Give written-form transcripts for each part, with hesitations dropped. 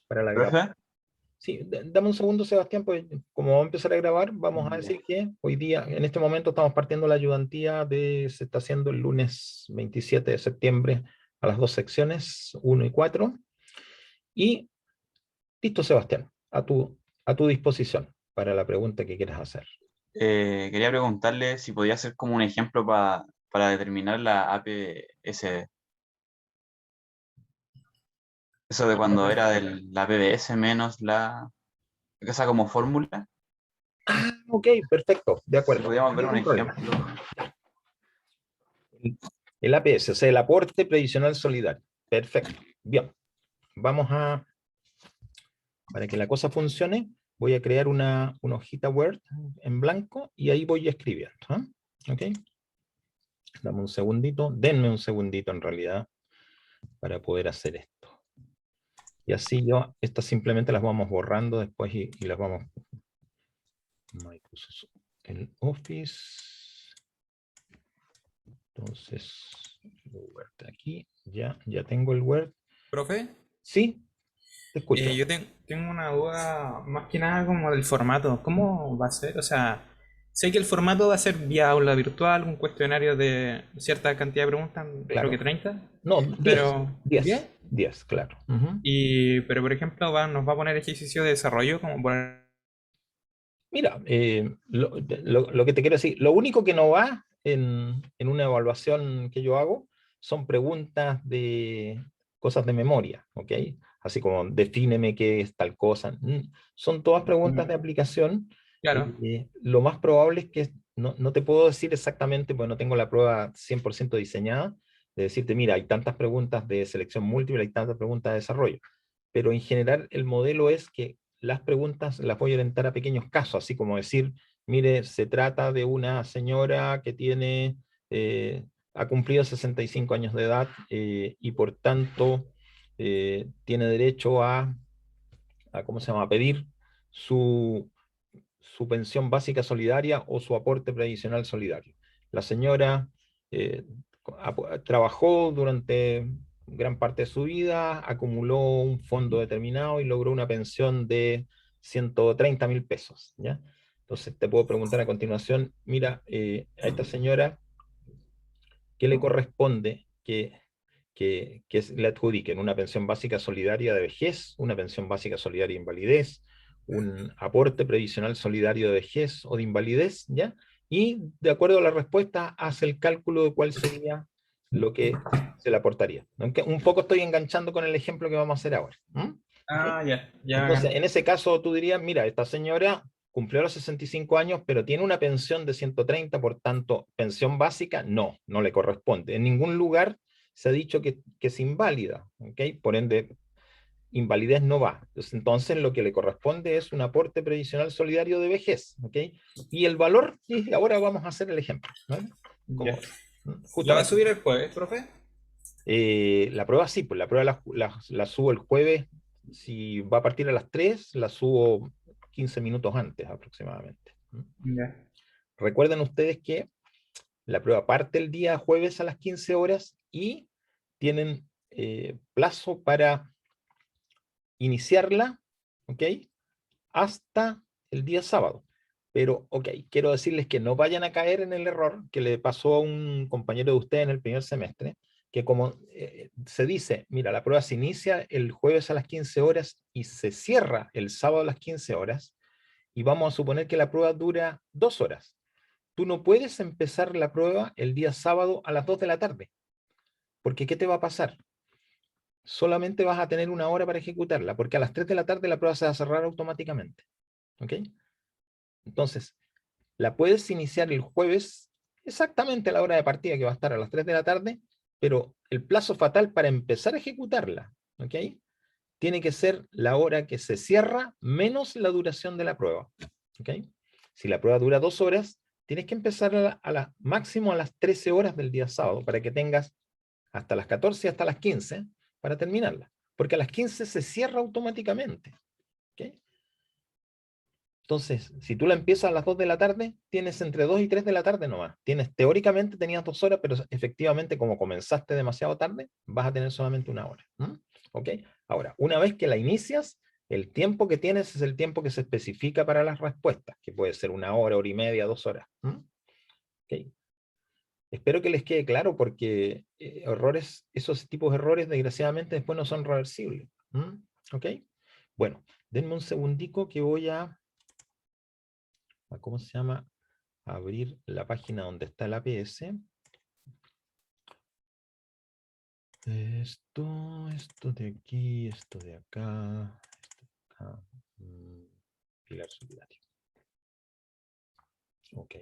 para la grabación. ¿Profe? Sí, dame un segundo, Sebastián, pues como vamos a empezar a grabar, vamos a decir que hoy día, en este momento, estamos partiendo la ayudantía se está haciendo el lunes 27 de septiembre a las dos secciones, 1 y 4. Y listo, Sebastián, a tu disposición para la pregunta que quieras hacer. Quería preguntarle si podía hacer como un ejemplo para determinar la APS. Eso de cuando era la PBS menos esa como fórmula. Ah, ok, perfecto, de Si acuerdo. podíamos ver un Ningún problema. ejemplo. El APS, o sea, el aporte previsional solidario. Perfecto. Bien, vamos a, para que la cosa funcione, voy a crear una hojita Word en blanco y ahí voy escribiendo. ¿Ah? Ok. Dame un segundito, denme un segundito en realidad para poder hacer esto. Y así estas simplemente las vamos borrando después y las vamos. Microsoft, el Office. Entonces, Word aquí, ya tengo el Word. Profe, Sí, te escucho. yo tengo una duda más que nada como del formato. ¿Cómo va a ser? O sea, sé que el formato va a ser vía aula virtual, un cuestionario de cierta cantidad de preguntas, creo Claro. que 30, No, 10. pero 10. ¿10? 10, claro. Ujú. Pero por ejemplo, nos va a poner ejercicio de desarrollo, como poner... Mira, lo que te quiero decir, lo único que no va en una evaluación que yo hago son preguntas de cosas de memoria, ¿ok? Así como defíneme qué es tal cosa. Son todas preguntas de aplicación. Claro, Lo más probable es que no te puedo decir exactamente, porque no tengo la prueba 100% diseñada, de decirte, mira, hay tantas preguntas de selección múltiple, hay tantas preguntas de desarrollo. Pero en general el modelo es que las preguntas las voy a orientar a pequeños casos, así como decir, mire, se trata de una señora que tiene, ha cumplido 65 años de edad y por tanto tiene derecho ¿cómo se llama?, a pedir su pensión básica solidaria o su aporte previsional solidario. La señora eh, trabajó durante gran parte de su vida, acumuló un fondo determinado y logró una pensión de 130.000 pesos, ¿ya? Entonces te puedo preguntar a continuación, mira, a esta señora, ¿qué le corresponde que le adjudiquen? ¿Una pensión básica solidaria de vejez, una pensión básica solidaria de invalidez, un aporte previsional solidario de vejez o de invalidez? ¿Ya? Y de acuerdo a la respuesta, hace el cálculo de cuál sería lo que se le aportaría. Aunque un poco estoy enganchando con el ejemplo que vamos a hacer ahora. ¿Ok? ya, ya, Entonces, bacán. en ese caso tú dirías, mira, esta señora cumplió los 65 años, pero tiene una pensión de 130, por tanto, pensión básica, no le corresponde. En ningún lugar se ha dicho que es inválida, ¿ok? Por ende, invalidez no va. Entonces, lo que le corresponde es un aporte previsional solidario de vejez, ¿ok? Y el valor, sí, ahora vamos a hacer el ejemplo, ¿vale? Ya. Como, ¿La va a justamente, subir el jueves, profe? la prueba sí, pues la prueba la subo el jueves. Si va a partir a las 3, la subo 15 minutos antes aproximadamente. Ya. Recuerden ustedes que la prueba parte el día jueves a las 15 horas y tienen plazo para iniciarla, ¿ok? Hasta el día sábado. Pero, ok, quiero decirles que no vayan a caer en el error que le pasó a un compañero de usted en el primer semestre, que como se dice, mira, la prueba se inicia el jueves a las 15 horas y se cierra el sábado a las 15 horas, y vamos a suponer que la prueba dura 2 horas. Tú no puedes empezar la prueba el día sábado a las 2 de la tarde, porque ¿qué te va a pasar? Solamente vas a tener una hora para ejecutarla, porque a las 3 de la tarde la prueba se va a cerrar automáticamente. ¿Ok? Entonces, la puedes iniciar el jueves exactamente a la hora de partida, que va a estar a las 3 de la tarde, pero el plazo fatal para empezar a ejecutarla, ¿ok?, tiene que ser la hora que se cierra menos la duración de la prueba. ¿Ok? Si la prueba dura 2 horas, tienes que empezar máximo a las 13 horas del día sábado, para que tengas hasta las 14 y hasta las 15 para terminarla. Porque a las 15 se cierra automáticamente. ¿Ok? Entonces, si tú la empiezas a las 2 de la tarde, tienes entre 2 y 3 de la tarde nomás. Teóricamente tenías 2 horas, pero efectivamente como comenzaste demasiado tarde, vas a tener solamente 1 hora. ¿Ok? Ahora, una vez que la inicias, el tiempo que tienes es el tiempo que se especifica para las respuestas, que puede ser 1 hora, hora y media, 2 horas. ¿Ok? Espero que les quede claro porque esos tipos de errores desgraciadamente después no son reversibles. ¿Ok? Bueno, denme un segundico que voy ¿cómo se llama? Abrir la página donde está el APS. Esto de aquí, esto de acá, pilar solidario. Ok.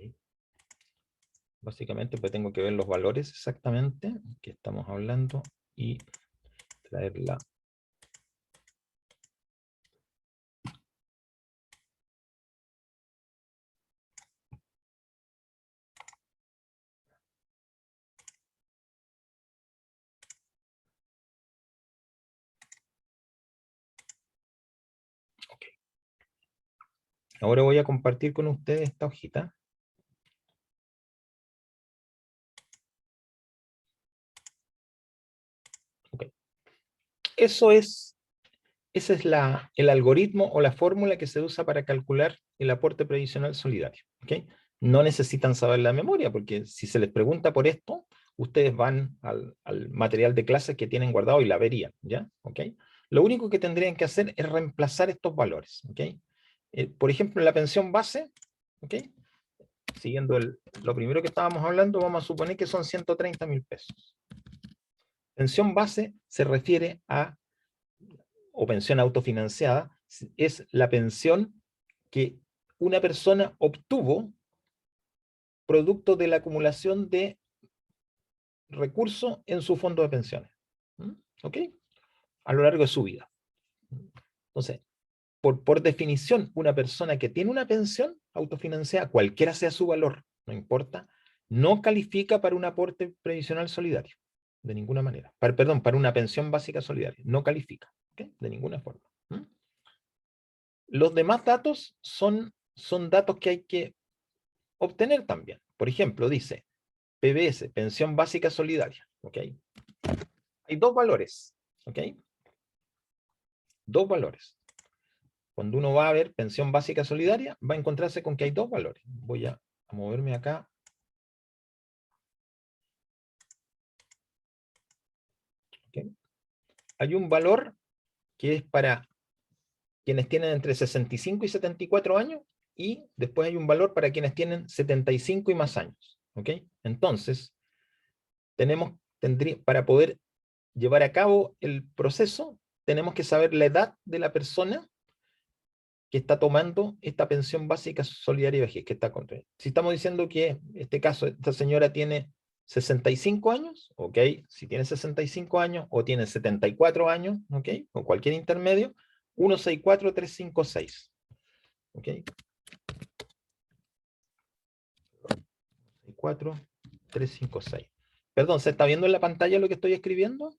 Básicamente pues tengo que ver los valores exactamente que estamos hablando y traerla. Ok. Ahora voy a compartir con ustedes esta hojita. Ok. Ese es el algoritmo o la fórmula que se usa para calcular el aporte previsional solidario. ¿Okay? No necesitan saber la memoria, porque si se les pregunta por esto, ustedes van al material de clase que tienen guardado y la verían. ¿Ya? ¿Okay? Lo único que tendrían que hacer es reemplazar estos valores. ¿Okay? Por ejemplo, en la pensión base, ¿okay? Siguiendo lo primero que estábamos hablando, vamos a suponer que son 130.000 pesos. Pensión base se refiere a, o pensión autofinanciada, es la pensión que una persona obtuvo producto de la acumulación de recursos en su fondo de pensiones. ¿Ok? A lo largo de su vida. Entonces, por definición, una persona que tiene una pensión autofinanciada, cualquiera sea su valor, no importa, no califica para un aporte previsional solidario. De ninguna manera. Perdón, para una pensión básica solidaria. No califica. ¿Okay? De ninguna forma. Los demás datos son datos que hay que obtener también. Por ejemplo, dice PBS, pensión básica solidaria. ¿Ok? Hay dos valores. ¿Ok? Dos valores. Cuando uno va a ver pensión básica solidaria, va a encontrarse con que hay dos valores. Voy a moverme acá. ¿Okay? Hay un valor que es para quienes tienen entre 65 y 74 años, y después hay un valor para quienes tienen 75 y más años. ¿Ok? Entonces, para poder llevar a cabo el proceso, tenemos que saber la edad de la persona que está tomando esta pensión básica solidaria de vejez, que está contra. Si estamos diciendo que en este caso esta señora tiene 65 años, ok, si tiene 65 años o tiene 74 años, ok, o cualquier intermedio, 164356, ok, 64356. Perdón, ¿se está viendo en la pantalla lo que estoy escribiendo? Sí,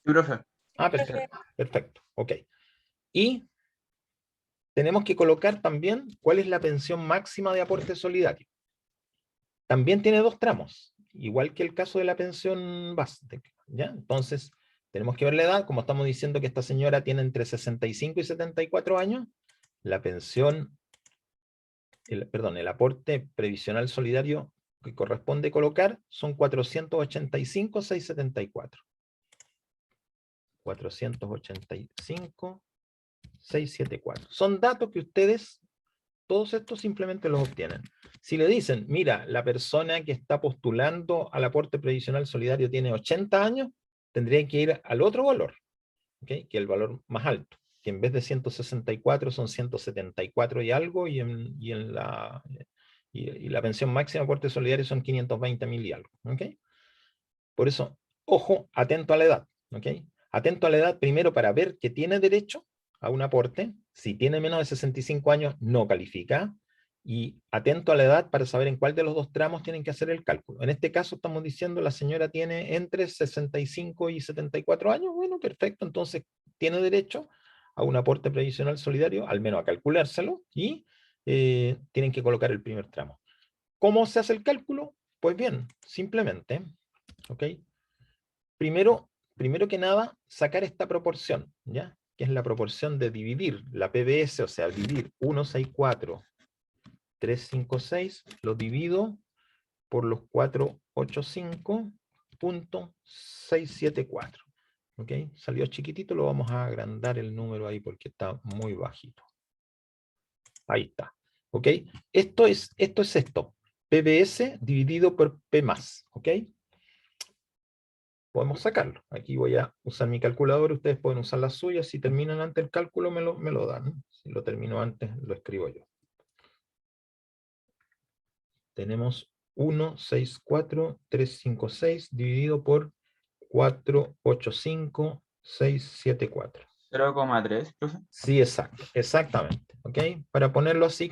profe. Ah, perfecto, perfecto, ok. Y tenemos que colocar también cuál es la pensión máxima de aporte solidario. También tiene dos tramos, igual que el caso de la pensión básica, ¿ya? Entonces, tenemos que ver la edad, como estamos diciendo que esta señora tiene entre 65 y 74 años, la pensión, el aporte previsional solidario que corresponde colocar son 485.674. 485.674. Son datos que ustedes, todos estos simplemente los obtienen. Si le dicen, mira, la persona que está postulando al aporte previsional solidario tiene 80 años, tendría que ir al otro valor, ¿okay? Que es el valor más alto, que en vez de 164 son 174 y algo, y la pensión máxima de aporte solidario son 520.000 y algo. ¿Okay? Por eso, ojo, atento a la edad. ¿Okay? Atento a la edad primero para ver que tiene derecho a un aporte. Si tiene menos de 65 años, no califica. Y atento a la edad para saber en cuál de los dos tramos tienen que hacer el cálculo. En este caso estamos diciendo la señora tiene entre 65 y 74 años. Bueno, perfecto. Entonces tiene derecho a un aporte previsional solidario, al menos a calculárselo, y tienen que colocar el primer tramo. ¿Cómo se hace el cálculo? Pues bien, simplemente, ¿ok? Primero que nada, sacar esta proporción, ¿ya? Que es la proporción de dividir la PBS, o sea, dividir 164,356, lo divido por los 485,674. ¿Ok? Salió chiquitito, lo vamos a agrandar el número ahí porque está muy bajito. Ahí está. ¿Ok? Esto es esto. PBS dividido por P más. ¿Ok? Podemos sacarlo. Aquí voy a usar mi calculadora, ustedes pueden usar la suya. Si terminan antes el cálculo, me lo dan. Si lo termino antes, lo escribo yo. Tenemos 164,356 dividido por 485,674. 0,3, profe. Sí, exacto, exactamente. ¿Ok? Para ponerlo así,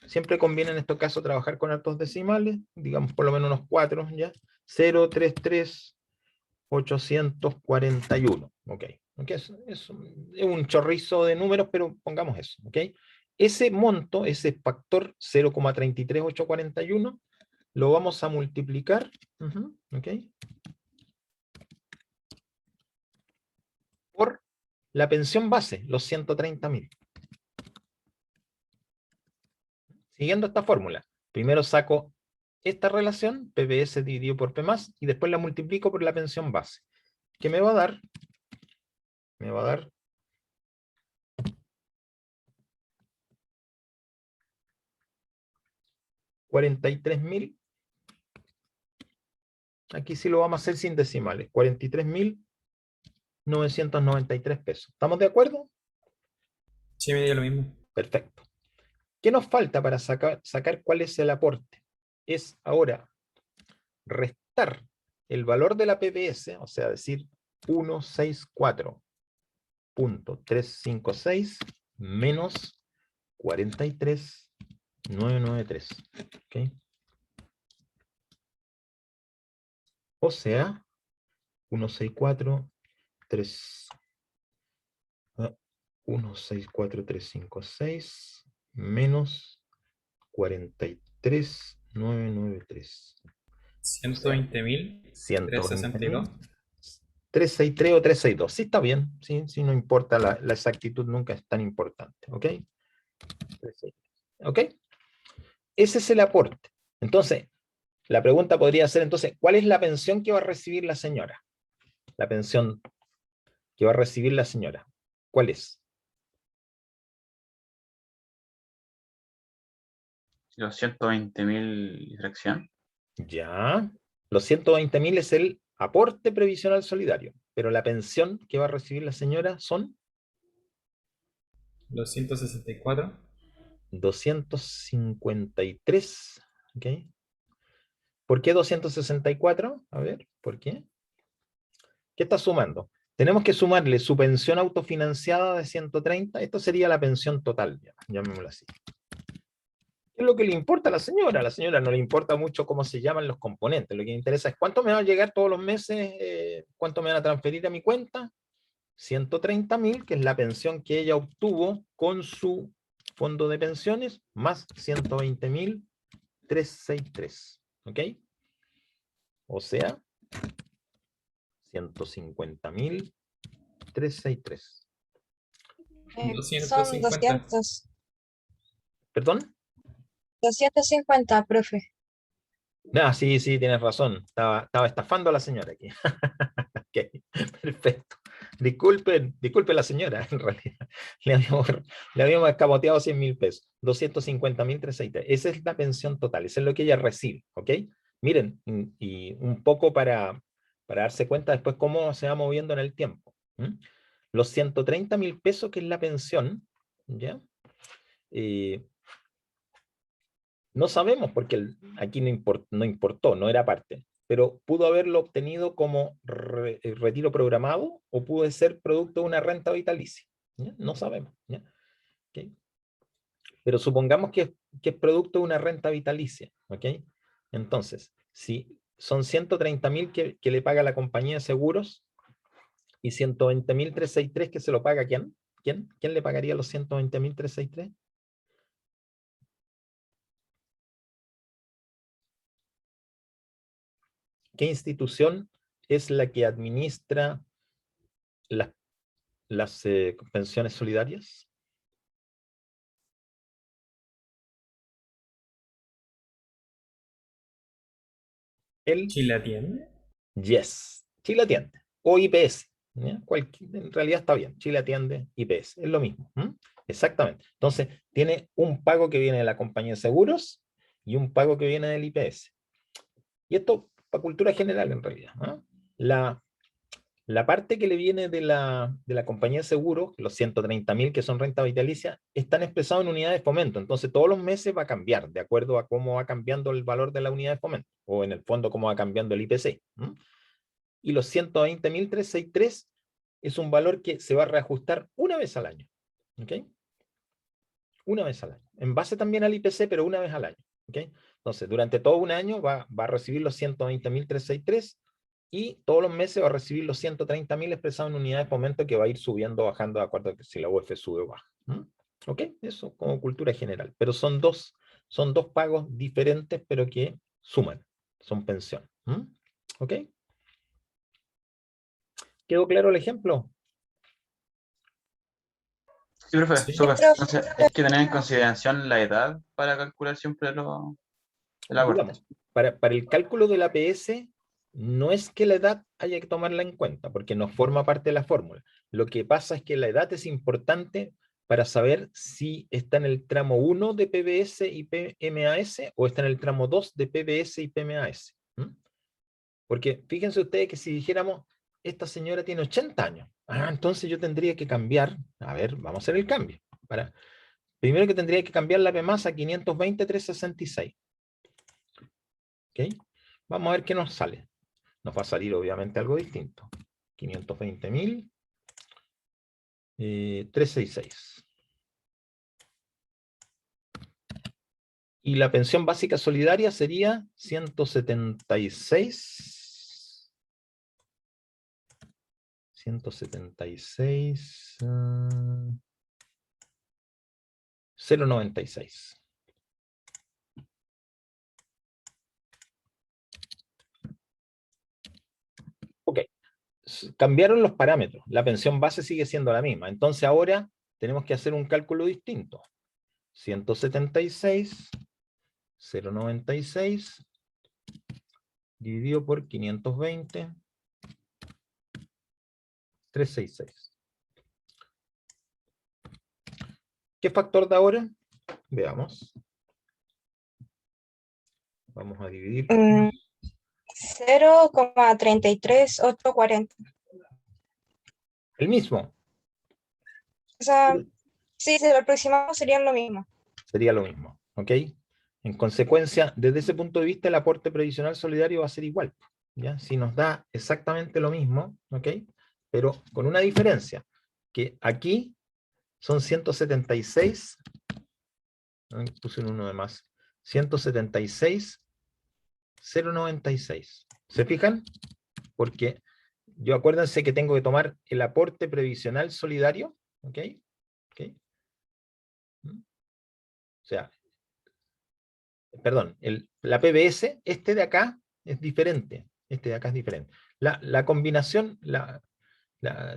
siempre conviene en estos casos trabajar con altos decimales, digamos por lo menos unos 4, ¿ya? 0,33,841. ¿Ok? ¿Ok? Es un chorrizo de números, pero pongamos eso. ¿Ok? Ese monto, ese factor 0,33841, lo vamos a multiplicar, ¿ok? Por la pensión base, los 130.000. Siguiendo esta fórmula, primero saco esta relación, PBS dividido por P más, y después la multiplico por la pensión base. ¿Qué me va a dar? Me va a dar 43.000. Aquí sí lo vamos a hacer sin decimales. 43.993 pesos. ¿Estamos de acuerdo? Sí, me dio lo mismo. Perfecto. ¿Qué nos falta para sacar cuál es el aporte? Es ahora restar el valor de la PPS, o sea, decir 164,356 menos 43,993. ¿Okay? O sea, 164,356 menos 43,993. O sea, 120.362. 363 o 362. Sí, está bien. Sí, sí, no importa. La exactitud nunca es tan importante. ¿Ok? 363. ¿Ok? Ese es el aporte. Entonces, la pregunta podría ser entonces, ¿cuál es la pensión que va a recibir la señora? La pensión que va a recibir la señora. ¿Cuál es? Los 120.000 fracción. Ya. Los 120.000 es el aporte previsional solidario, pero la pensión que va a recibir la señora son 264. 253. ¿Ok? ¿Por qué 264? A ver, ¿por qué? ¿Qué está sumando? Tenemos que sumarle su pensión autofinanciada de 130. Esto sería la pensión total, llamémoslo así. ¿Qué es lo que le importa a la señora? A la señora no le importa mucho cómo se llaman los componentes. Lo que le interesa es cuánto me va a llegar todos los meses, cuánto me van a transferir a mi cuenta. 130.000, que es la pensión que ella obtuvo con su fondo de pensiones, más 120.363. ¿Ok? O sea, 150.363. Son 250. 200, ¿Perdón? 250, profe. Ah, sí, sí, tienes razón. Estaba estafando a la señora aquí. Ok, perfecto. Disculpen la señora, en realidad. Le habíamos escamoteado 100.000 pesos. 250.363. Esa es la pensión total, eso es lo que ella recibe, ¿ok? Miren, y un poco para darse cuenta después cómo se va moviendo en el tiempo. Los 130.000 pesos que es la pensión, ¿ya? No sabemos porque aquí no importó, no era parte, pero pudo haberlo obtenido como retiro programado o pudo ser producto de una renta vitalicia. ¿Ya? No sabemos. ¿Ya? ¿Okay? Pero supongamos que es producto de una renta vitalicia. ¿Okay? Entonces, si son 130.000 que le paga la compañía de seguros, ¿Y 120.363 que se lo paga quién? ¿Quién le pagaría los 120.363? ¿Qué institución es la que administra las pensiones solidarias? ¿Chile atiende? Yes, Chile atiende, o IPS, ¿ya? En realidad está bien, Chile atiende IPS, es lo mismo. Exactamente. Entonces, tiene un pago que viene de la compañía de seguros y un pago que viene del IPS. Y esto para cultura general en realidad. La parte que le viene de la compañía de seguros, los 130.000 que son renta vitalicia, están expresados en unidades de fomento. Entonces, todos los meses va a cambiar de acuerdo a cómo va cambiando el valor de la unidad de fomento, o en el fondo cómo va cambiando el IPC. Y los 120.363 es un valor que se va a reajustar una vez al año. ¿Ok? Una vez al año. En base también al IPC, pero una vez al año. ¿Ok? Entonces, durante todo un año va a recibir los 120.363 y todos los meses va a recibir los 130.000 expresados en unidades de fomento que va a ir subiendo o bajando de acuerdo a si la UF sube o baja. ¿Ok? Eso como cultura general. Pero son dos pagos diferentes, pero que suman. Son pensión. ¿Ok? ¿Quedó claro el ejemplo? Sí, profe, Sí. súper. Profe, Entonces, hay que tener en consideración la edad para calcular siempre el aporte. Digamos, para el cálculo del APS, no es que la edad haya que tomarla en cuenta, porque no forma parte de la fórmula. Lo que pasa es que la edad es importante para saber si está en el tramo 1 de PBS y PMAS o está en el tramo 2 de PBS y PMAS. Porque fíjense ustedes que si dijéramos, esta señora tiene 80 años, entonces yo tendría que cambiar, a ver, vamos a hacer el cambio. Primero que tendría que cambiar la PMAS a 520.366. ¿Ok? Vamos a ver qué nos sale. Nos va a salir obviamente algo distinto. 520.000, 366. Y la pensión básica solidaria sería 176. 176. 096. Ok. Cambiaron los parámetros. La pensión base sigue siendo la misma. Entonces ahora tenemos que hacer un cálculo distinto. 176, 096, dividido por 520, 366. ¿Qué factor da ahora? Veamos. Vamos a dividir. 0,33840. El mismo. O sea, sí, si lo aproximamos serían lo mismo. Sería lo mismo. ¿Ok? En consecuencia, desde ese punto de vista, el aporte previsional solidario va a ser igual. ¿Ya? Si nos da exactamente lo mismo, ¿ok? Pero con una diferencia, que aquí son 176, puse un 1 de más, 176, 096. ¿Se fijan? Porque yo acuérdense que tengo que tomar el aporte previsional solidario, ¿ok? ¿Ok? O sea, perdón, la PBS, este de acá es diferente, este de acá es diferente. La combinación,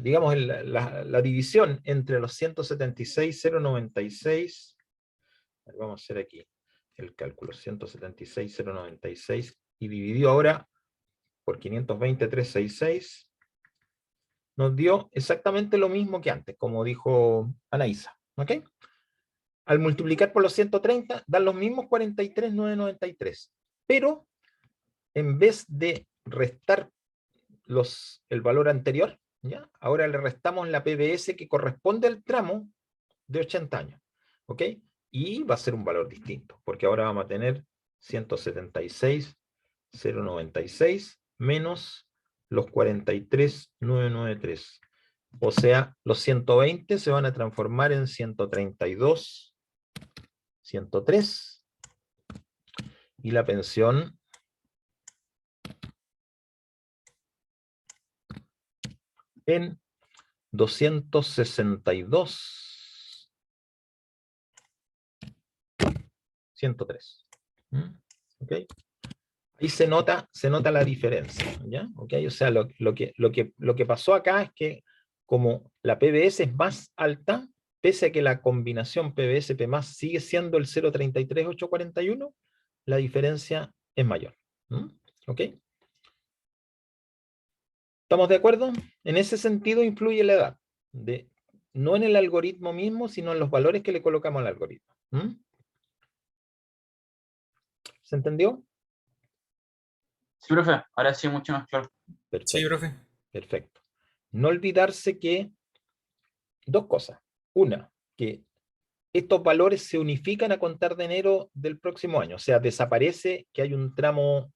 digamos, la división entre los 176,096, vamos a hacer aquí el cálculo, 176,096 y dividido ahora por 520,366, nos dio exactamente lo mismo que antes, como dijo Anaísa, ¿ok? Al multiplicar por los 130, dan los mismos 43,993, pero en vez de restar el valor anterior, ¿ya? Ahora le restamos la PBS que corresponde al tramo de 80 años, ¿ok? Y va a ser un valor distinto, porque ahora vamos a tener 176,096 menos los 43,993. O sea, los 120 se van a transformar en 132, 103, y la pensión en 262, 103. ¿Ok? Ahí se nota la diferencia, ¿ya? ¿Ok? O sea, lo que pasó acá es que como la PBS es más alta, pese a que la combinación PBS-P+ sigue siendo el 0,33841, la diferencia es mayor. ¿Ok? ¿Estamos de acuerdo? En ese sentido influye la edad, no en el algoritmo mismo, sino en los valores que le colocamos al algoritmo. ¿Se entendió? Sí, profe, ahora sí mucho más claro. Sí, Perfecto, profe. perfecto. No olvidarse que dos cosas. Una, que estos valores se unifican a contar de enero del próximo año. O sea, desaparece que hay un tramo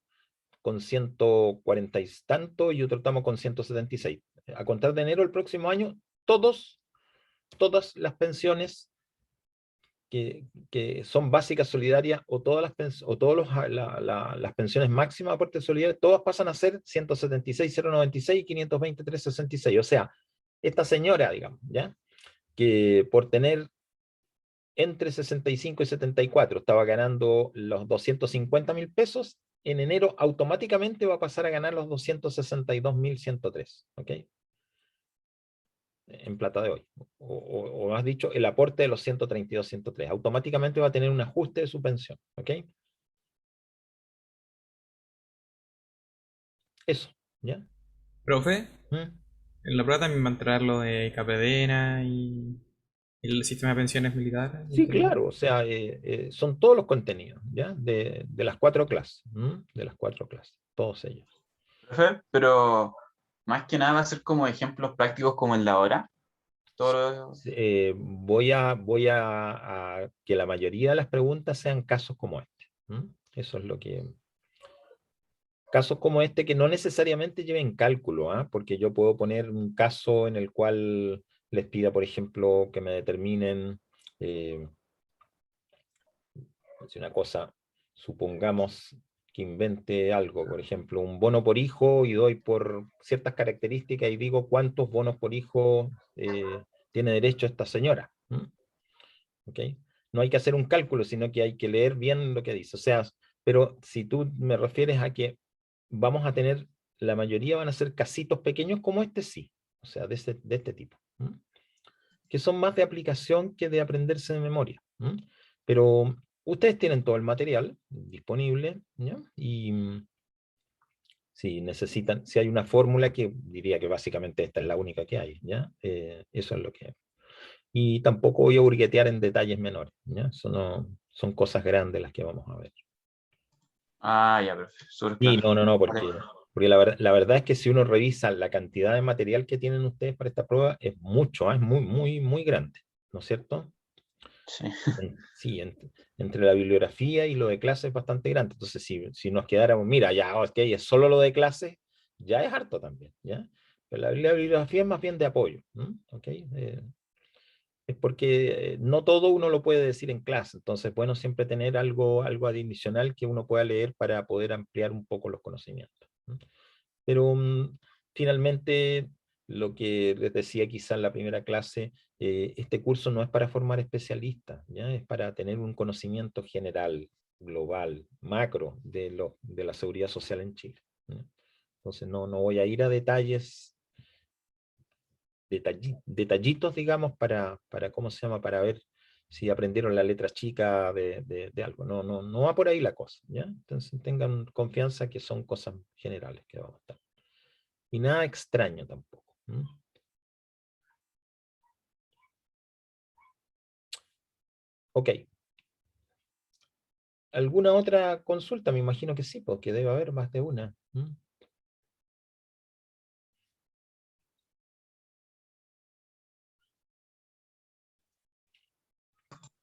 con 140 y tanto y otro tramo con 176. A contar de enero del próximo año, todas las pensiones que son básicas solidarias o todas las pensiones máximas de aporte solidario, todas pasan a ser 176.096 y 520.366. O sea, esta señora, digamos, ¿ya? Que por tener entre 65 y 74 estaba ganando los 250.000 pesos, en enero automáticamente va a pasar a ganar los 262.103, ¿ok? En plata de hoy. O has dicho, el aporte de los 132, 103. Automáticamente va a tener un ajuste de su pensión, ¿ok? Eso, ¿ya? Profe, ¿Mm? en la prueba también va a entrar lo de Capedena y el sistema de pensiones militares. Sí, claro, o sea, son todos los contenidos, ¿ya? De las 4 clases, de las 4 clases, todos ellos. Profe, pero más que nada va a ser como ejemplos prácticos como en la hora. Todo... Voy a que la mayoría de las preguntas sean casos como este. Eso es lo que... Casos como este que no necesariamente lleven cálculo, porque yo puedo poner un caso en el cual les pida, por ejemplo, que me determinen si una cosa, supongamos que invente algo, por ejemplo, un bono por hijo y doy por ciertas características y digo cuántos bonos por hijo tiene derecho esta señora. ¿Ok? No hay que hacer un cálculo, sino que hay que leer bien lo que dice. O sea, pero si tú me refieres a que vamos a tener, la mayoría van a ser casitos pequeños como este, sí. O sea, de este tipo. Que son más de aplicación que de aprenderse de memoria. Pero ustedes tienen todo el material disponible, ¿ya? Y si necesitan, si hay una fórmula que diría que básicamente esta es la única que hay, ¿ya? Eso es lo que... Y tampoco voy a burguetear en detalles menores, ¿ya? Eso no, son cosas grandes las que vamos a ver. Ah, ya, profe, súper Y claro. no, Vale. porque la verdad es que si uno revisa la cantidad de material que tienen ustedes para esta prueba, es mucho, es muy, muy, muy grande, ¿no es cierto? Sí. Sí, entre la bibliografía y lo de clase es bastante grande. Entonces, si nos quedáramos, mira, ya, ok, es solo lo de clase, ya es harto también, ¿ya? Pero la bibliografía es más bien de apoyo, ¿ok? Es porque no todo uno lo puede decir en clase, entonces, bueno, siempre tener algo adicional que uno pueda leer para poder ampliar un poco los conocimientos. Pero finalmente, lo que les decía quizá en la primera clase, este curso no es para formar especialistas, ¿ya? Es para tener un conocimiento general, global, macro de la seguridad social en Chile, ¿ya? Entonces no voy a ir a detallitos, digamos, ¿cómo se llama? Para ver si aprendieron la letra chica de algo. No va por ahí la cosa, ¿ya? Entonces tengan confianza que son cosas generales que vamos a estar. Y nada extraño tampoco. Ok. ¿Alguna otra consulta? Me imagino que sí, porque debe haber más de una.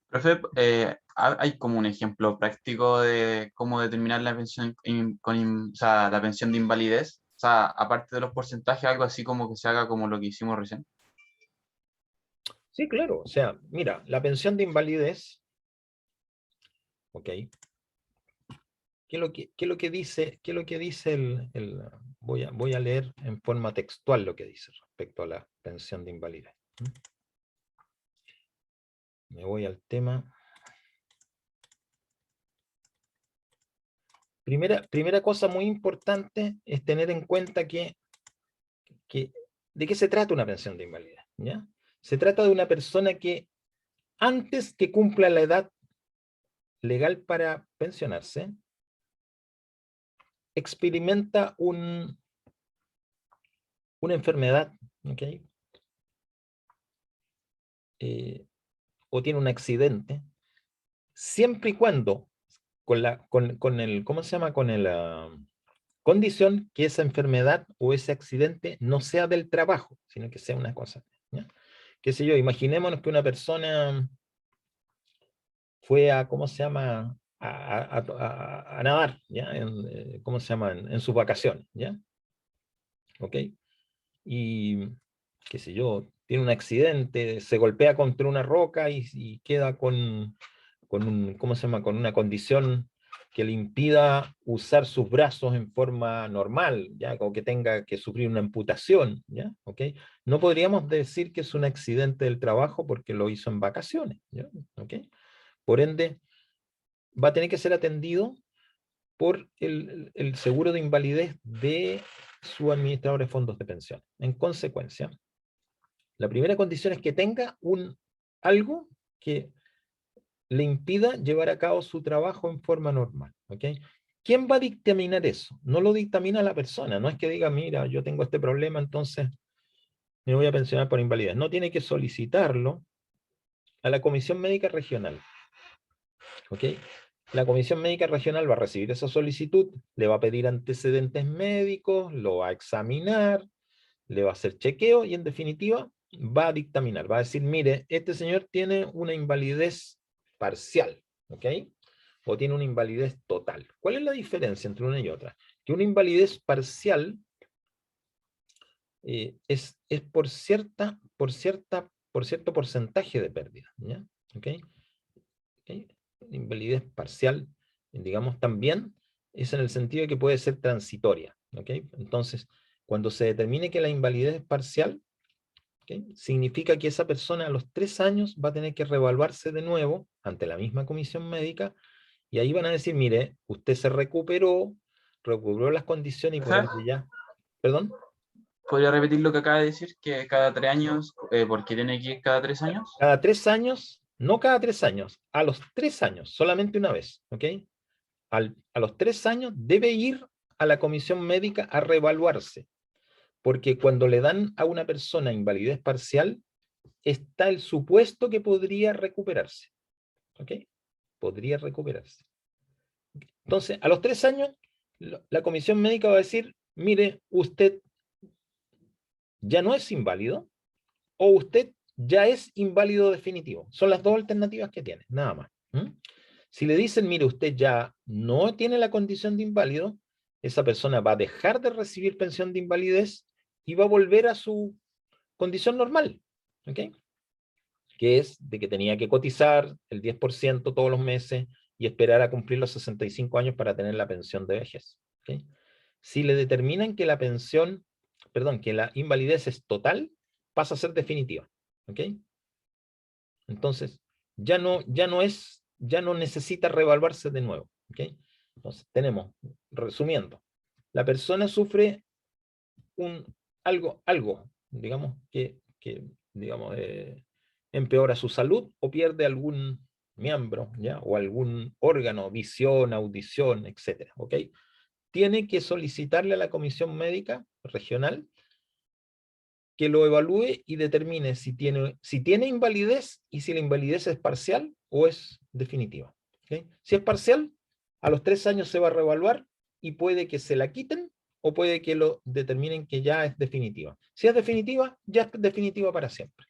Profe, hay como un ejemplo práctico de cómo determinar la pensión o sea, la pensión de invalidez. O sea, aparte de los porcentajes, algo así como que se haga como lo que hicimos recién. Sí, claro. O sea, mira, la pensión de invalidez, ok. ¿Qué es lo que dice voy a leer en forma textual lo que dice. respecto a la pensión de invalidez. Me voy al tema. Primera cosa muy importante es tener en cuenta que ¿de qué se trata una pensión de invalidez? ¿Ya? Se trata de una persona que antes que cumpla la edad legal para pensionarse, experimenta una enfermedad, ¿okay? O tiene un accidente, siempre y cuando con el, ¿cómo se llama? Con la condición que esa enfermedad o ese accidente no sea del trabajo, sino que sea una cosa, ¿ya? Qué sé yo, imaginémonos que una persona fue a, ¿cómo se llama? A nadar, ¿ya? ¿Cómo se llama? En sus vacaciones, ¿ya? ¿Ok? Y, qué sé yo, tiene un accidente, se golpea contra una roca y queda con ¿cómo se llama? Con una condición que le impida usar sus brazos en forma normal, ¿ya? O que tenga que sufrir una amputación, ¿ya? ¿Ok? No podríamos decir que es un accidente del trabajo porque lo hizo en vacaciones, ¿ya? ¿Ok? Por ende, va a tener que ser atendido por el seguro de invalidez de su administrador de fondos de pensión. En consecuencia, la primera condición es que tenga algo que le impida llevar a cabo su trabajo en forma normal. ¿Ok? ¿Quién va a dictaminar eso? No lo dictamina la persona, no es que diga, mira, yo tengo este problema, entonces me voy a pensionar por invalidez. No, tiene que solicitarlo a la Comisión Médica Regional. ¿Ok? La Comisión Médica Regional va a recibir esa solicitud, le va a pedir antecedentes médicos, lo va a examinar, le va a hacer chequeo y en definitiva va a dictaminar, va a decir, mire, este señor tiene una invalidez parcial, ¿ok? O tiene una invalidez total. ¿Cuál es la diferencia entre una y otra? Que una invalidez parcial es por cierto porcentaje de pérdida, ¿ya? ¿Ok? ¿Ok? Invalidez parcial, digamos, también es en el sentido de que puede ser transitoria, ¿ok? Entonces, cuando se determine que la invalidez es parcial, ¿okay? Significa que esa persona a los 3 años va a tener que reevaluarse de nuevo ante la misma comisión médica y ahí van a decir, mire, usted se recuperó las condiciones y por ende ya... ¿Perdón? ¿Podría repetir lo que acaba de decir? Que cada 3 años, ¿por qué tiene que ir cada 3 años? Cada 3 años, no cada 3 años, a los 3 años, solamente una vez, ¿ok? A los 3 años debe ir a la comisión médica a reevaluarse, porque cuando le dan a una persona invalidez parcial, está el supuesto que podría recuperarse, ¿ok? Podría recuperarse. Entonces, a los 3 años, la comisión médica va a decir, mire, usted ya no es inválido, o usted ya es inválido definitivo. Son las dos alternativas que tiene, nada más. Si le dicen, mire, usted ya no tiene la condición de inválido, esa persona va a dejar de recibir pensión de invalidez y va a volver a su condición normal, ¿ok? Que es de que tenía que cotizar el 10% todos los meses y esperar a cumplir los 65 años para tener la pensión de vejez, ¿ok? Si le determinan que la pensión, perdón, que la invalidez es total, pasa a ser definitiva, ¿ok? Entonces, ya no necesita reevaluarse de nuevo, ¿ok? Entonces, tenemos, resumiendo, la persona sufre algo, digamos, digamos, empeora su salud o pierde algún miembro, ¿ya? O algún órgano, visión, audición, etcétera, ¿ok? Tiene que solicitarle a la comisión médica regional que lo evalúe y determine si tiene invalidez y si la invalidez es parcial o es definitiva. ¿Okay? Si es parcial, a los 3 años se va a reevaluar y puede que se la quiten o puede que lo determinen que ya es definitiva. Si es definitiva, ya es definitiva para siempre.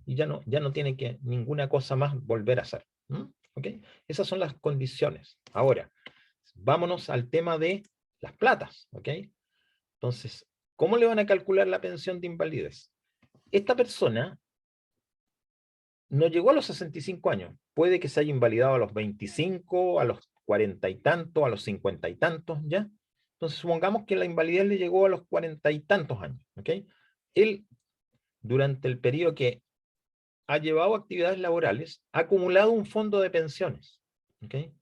Y ya no tiene que ninguna cosa más volver a hacer. ¿Okay? Esas son las condiciones. Ahora, vámonos al tema de las platas. ¿Okay? Entonces, ¿cómo le van a calcular la pensión de invalidez? Esta persona no llegó a los 65 años. Puede que se haya invalidado a los 25, a los 40 y tantos, a los 50 y tantos, ¿ya? Entonces, supongamos que la invalidez le llegó a los 40 y tantos años, ¿ok? él, durante el periodo que ha llevado actividades laborales, ha acumulado un fondo de pensiones. ¿Okay?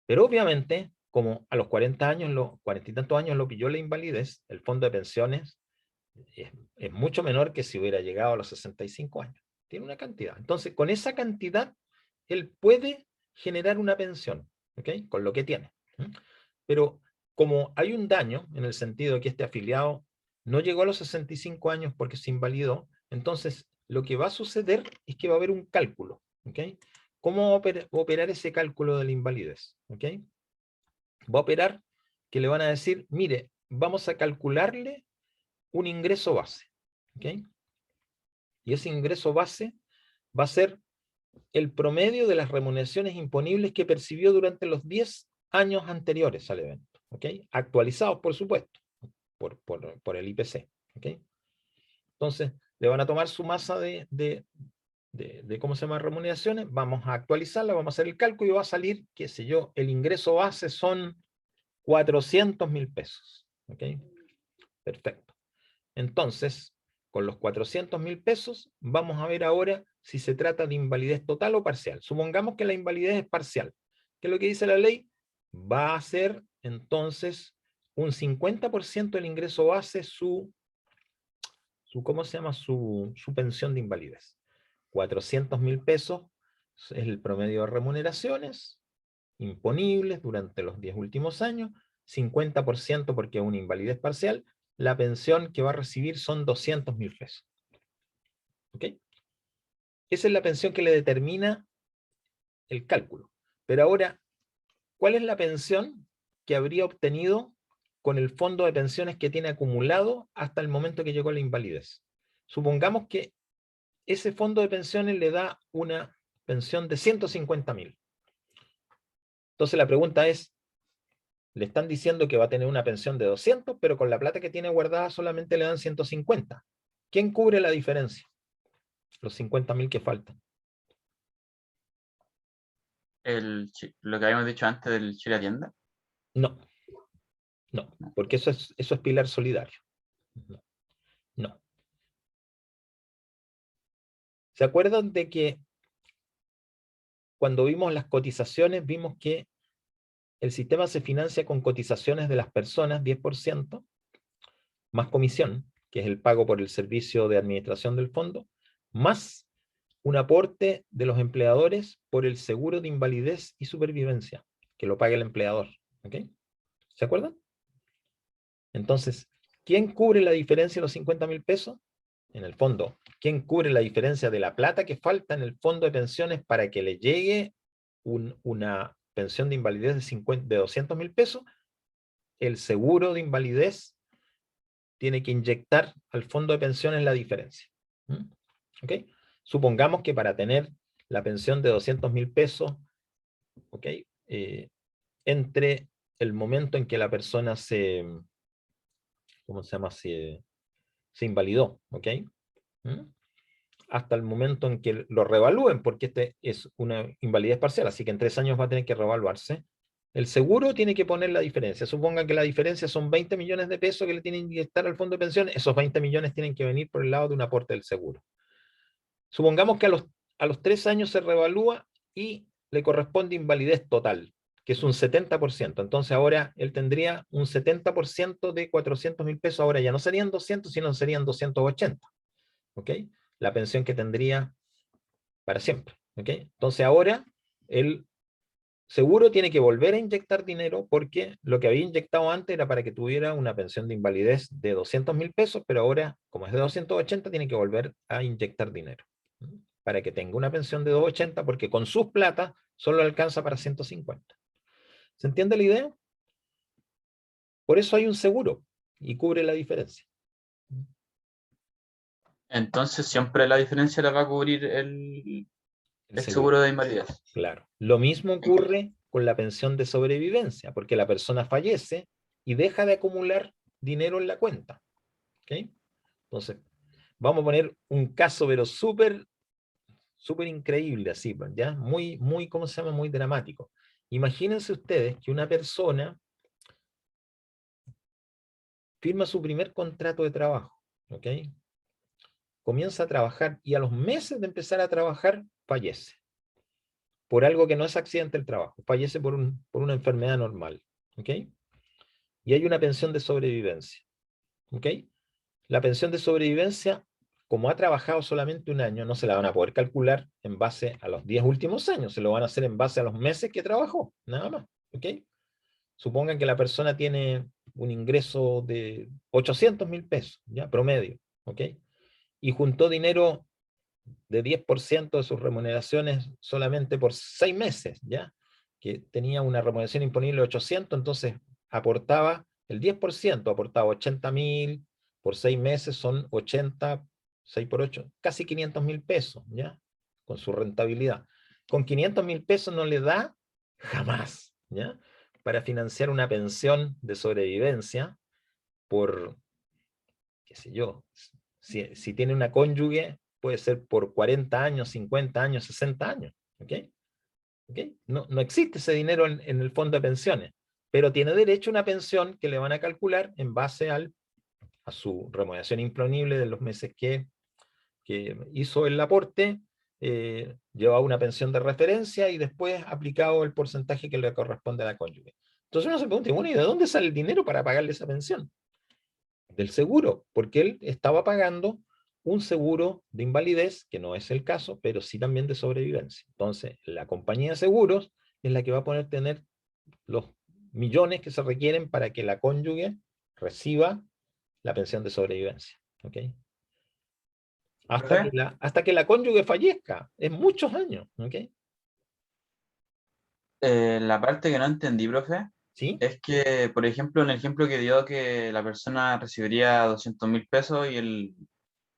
Pero obviamente, como a los 40 años, los 40 y tantos años lo pilló la invalidez, el fondo de pensiones es mucho menor que si hubiera llegado a los 65 años. Tiene una cantidad. Entonces, con esa cantidad, él puede generar una pensión, ¿ok? Con lo que tiene. Pero como hay un daño, en el sentido de que este afiliado no llegó a los 65 años porque se invalidó, entonces lo que va a suceder es que va a haber un cálculo, ¿ok? ¿Cómo va a operar ese cálculo de la invalidez? ¿Ok? Va a operar que le van a decir, mire, vamos a calcularle un ingreso base, ¿ok? Y ese ingreso base va a ser el promedio de las remuneraciones imponibles que percibió durante los 10 años anteriores al evento, ¿ok? Actualizados, por supuesto, por el IPC, ¿ok? Entonces, le van a tomar su masa de ¿cómo se llama? Remuneraciones, vamos a actualizarla, vamos a hacer el cálculo y va a salir, qué sé yo, el ingreso base son 400.000 pesos, ¿ok? Perfecto. Entonces, con los 400.000 pesos, vamos a ver ahora si se trata de invalidez total o parcial. Supongamos que la invalidez es parcial. ¿Qué es lo que dice la ley? Va a ser entonces un 50% del ingreso base ¿cómo se llama? Su pensión de invalidez. 400.000 pesos es el promedio de remuneraciones imponibles durante los 10 últimos años, 50% porque es una invalidez parcial, la pensión que va a recibir son 200.000 pesos. ¿Ok? Esa es la pensión que le determina el cálculo. Pero ahora, ¿cuál es la pensión que habría obtenido con el fondo de pensiones que tiene acumulado hasta el momento que llegó a la invalidez? Supongamos que ese fondo de pensiones le da una pensión de 150.000. Entonces la pregunta es, le están diciendo que va a tener una pensión de 200, pero con la plata que tiene guardada solamente le dan 150. ¿Quién cubre la diferencia? Los 50.000 que faltan. Lo que habíamos dicho antes del Chile Atienda. No, porque eso es pilar solidario. No. ¿Se acuerdan de que cuando vimos las cotizaciones, vimos que el sistema se financia con cotizaciones de las personas, 10%, más comisión, que es el pago por el servicio de administración del fondo, más un aporte de los empleadores por el seguro de invalidez y supervivencia, que lo paga el empleador. ¿Ok? ¿Se acuerdan? Entonces, ¿quién cubre la diferencia de los 50.000 pesos? En el fondo, ¿quién cubre la diferencia de la plata que falta en el fondo de pensiones para que le llegue una pensión de invalidez de 200.000 pesos? El seguro de invalidez tiene que inyectar al fondo de pensiones la diferencia. ¿Ok? Supongamos que para tener la pensión de 200.000 pesos, ¿ok? Entre el momento en que la persona ¿cómo se llama? Se invalidó, ¿ok? Hasta el momento en que lo revalúen, porque este es una invalidez parcial, así que en 3 años va a tener que revaluarse. El seguro tiene que poner la diferencia. Supongan que la diferencia son 20 millones de pesos que le tienen que inyectar al fondo de pensión. Esos 20 millones tienen que venir por el lado de un aporte del seguro. Supongamos que a los 3 años se revalúa y le corresponde invalidez total, que es un 70%. Entonces ahora él tendría un 70% de 400.000 pesos. Ahora ya no serían 200, sino serían 280. ¿Ok? La pensión que tendría para siempre. ¿Ok? Entonces ahora el seguro tiene que volver a inyectar dinero porque lo que había inyectado antes era para que tuviera una pensión de invalidez de 200.000 pesos, pero ahora, como es de 280, tiene que volver a inyectar dinero para que tenga una pensión de 280, porque con sus plata solo alcanza para 150. ¿Se entiende la idea? Por eso hay un seguro y cubre la diferencia. Entonces siempre la diferencia la va a cubrir el seguro de invalidez. Claro. Lo mismo ocurre con la pensión de sobrevivencia, porque la persona fallece y deja de acumular dinero en la cuenta. ¿Ok? Entonces, vamos a poner un caso, pero súper increíble, así, ¿ya? Muy, ¿cómo se llama? Muy dramático. Imagínense ustedes que una persona firma su primer contrato de trabajo, ¿ok? Comienza a trabajar y a los meses de empezar a trabajar, fallece. Por algo que no es accidente del trabajo, fallece por una enfermedad normal, ¿ok? Y hay una pensión de sobrevivencia, ¿ok? La pensión de sobrevivencia, como ha trabajado solamente un año, no se la van a poder calcular en base a los 10 últimos años, se lo van a hacer en base a los meses que trabajó, nada más, ¿ok? Supongan que la persona tiene un ingreso de 800.000 pesos, ¿ya? Promedio, ¿ok? Y juntó dinero de 10% de sus remuneraciones solamente por 6 meses, ¿ya? Que tenía una remuneración imponible de 800, entonces aportaba el 10%, aportaba 80.000, por 6 meses son 80, 6 por 8, casi 500.000 pesos, ¿ya? Con su rentabilidad. Con 500.000 pesos no le da jamás, ¿ya? Para financiar una pensión de sobrevivencia por, qué sé yo, si tiene una cónyuge, puede ser por 40 años, 50 años, 60 años, ¿ok? ¿Ok? No existe ese dinero en el fondo de pensiones, pero tiene derecho a una pensión que le van a calcular en base a su remuneración imponible de los meses que hizo el aporte, llevaba una pensión de referencia y después aplicado el porcentaje que le corresponde a la cónyuge. Entonces uno se pregunta, bueno, ¿y de dónde sale el dinero para pagarle esa pensión? Del seguro, porque él estaba pagando un seguro de invalidez, que no es el caso, pero sí también de sobrevivencia. Entonces, la compañía de seguros es la que va a poder tener los millones que se requieren para que la cónyuge reciba la pensión de sobrevivencia. ¿Ok? Profe, Hasta que la cónyuge fallezca, en muchos años. ¿Ok? la parte que no entendí, profe, ¿Sí? es que, por ejemplo, en el ejemplo que dio que la persona recibiría 200.000 pesos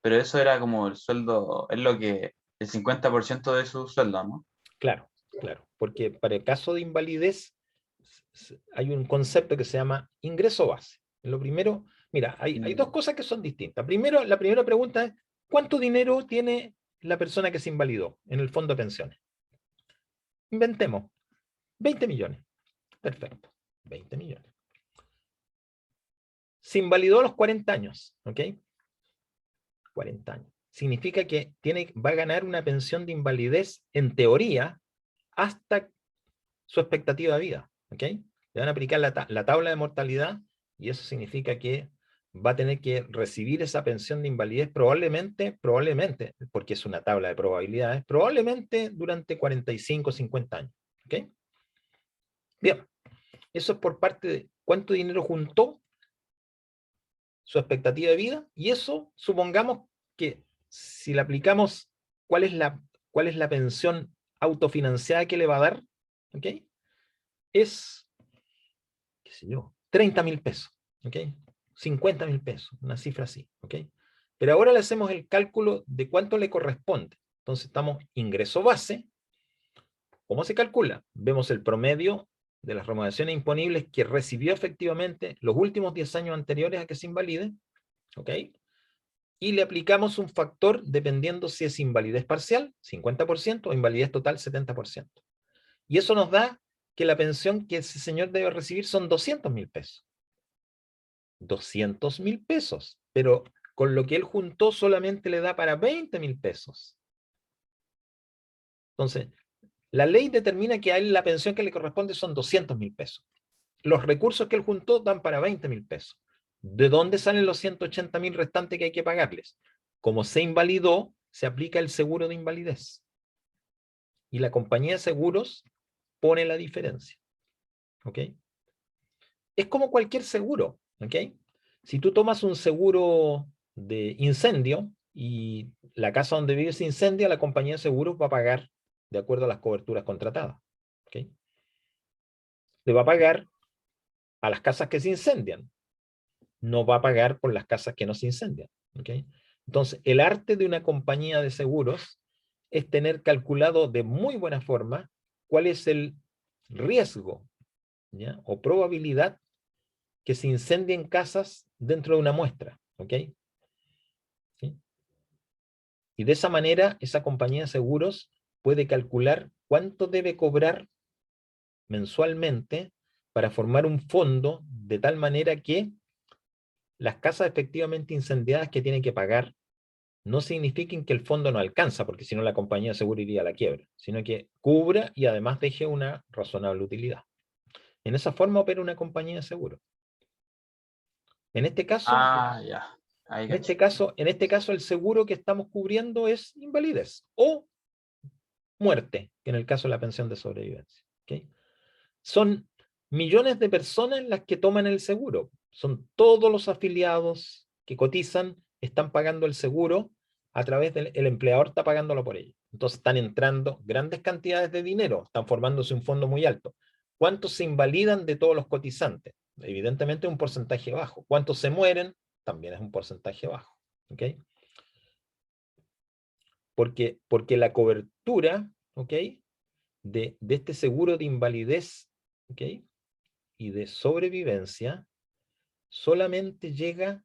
pero eso era como el sueldo, es lo que, el 50% de su sueldo, ¿no? Claro, claro. Porque para el caso de invalidez hay un concepto que se llama ingreso base. Lo primero, mira, hay dos cosas que son distintas. Primero, la primera pregunta es, ¿cuánto dinero tiene la persona que se invalidó en el fondo de pensiones? Inventemos, 20 millones. Perfecto, 20 millones. Se invalidó a los 40 años, ¿ok? 40 años. Significa que va a ganar una pensión de invalidez, en teoría, hasta su expectativa de vida, ¿ok? Le van a aplicar la tabla de mortalidad y eso significa que va a tener que recibir esa pensión de invalidez probablemente, porque es una tabla de probabilidades, probablemente durante 45 o 50 años, ¿ok? Bien, eso es por parte de cuánto dinero juntó, su expectativa de vida, y eso supongamos que si le aplicamos cuál es la pensión autofinanciada que le va a dar, ¿ok? Es, qué sé yo, 30.000 pesos, ¿ok? 50.000 pesos, una cifra así, ¿ok? Pero ahora le hacemos el cálculo de cuánto le corresponde. Entonces estamos ingreso base. ¿Cómo se calcula? Vemos el promedio de las remuneraciones imponibles que recibió efectivamente los últimos 10 años anteriores a que se invalide, ¿ok? Y le aplicamos un factor dependiendo si es invalidez parcial, 50%, o invalidez total, 70%. Y eso nos da que la pensión que ese señor debe recibir son 200.000 pesos. 200.000 pesos, pero con lo que él juntó solamente le da para 20.000 pesos. Entonces, la ley determina que a él la pensión que le corresponde son 200.000 pesos. Los recursos que él juntó dan para 20.000 pesos. ¿De dónde salen los 180.000 restantes que hay que pagarles? Como se invalidó, se aplica el seguro de invalidez. Y la compañía de seguros pone la diferencia. ¿Ok? Es como cualquier seguro. ¿Ok? Si tú tomas un seguro de incendio y la casa donde vives se incendia, la compañía de seguros va a pagar de acuerdo a las coberturas contratadas. ¿Ok? Le va a pagar a las casas que se incendian. No va a pagar por las casas que no se incendian. ¿Ok? Entonces, el arte de una compañía de seguros es tener calculado de muy buena forma cuál es el riesgo, ¿ya? O probabilidad que se incendien casas dentro de una muestra. ¿Ok? ¿Sí? Y de esa manera, esa compañía de seguros puede calcular cuánto debe cobrar mensualmente para formar un fondo de tal manera que las casas efectivamente incendiadas que tienen que pagar no signifiquen que el fondo no alcanza, porque si no la compañía de seguro iría a la quiebra, sino que cubra y además deje una razonable utilidad. En esa forma opera una compañía de seguro. En este caso, Ya. Ahí en cacho. este caso el seguro que estamos cubriendo es invalidez o muerte, que en el caso de la pensión de sobrevivencia. ¿Okay? Son millones de personas las que toman el seguro. Son todos los afiliados que cotizan, están pagando el seguro a través del el empleador, está pagándolo por ellos. Entonces están entrando grandes cantidades de dinero, están formándose un fondo muy alto. ¿Cuántos se invalidan de todos los cotizantes? Evidentemente un porcentaje bajo. ¿Cuántos se mueren? También es un porcentaje bajo. ¿Ok? Porque la cobertura, ¿ok?, de este seguro de invalidez, ¿ok?, y de sobrevivencia, solamente llega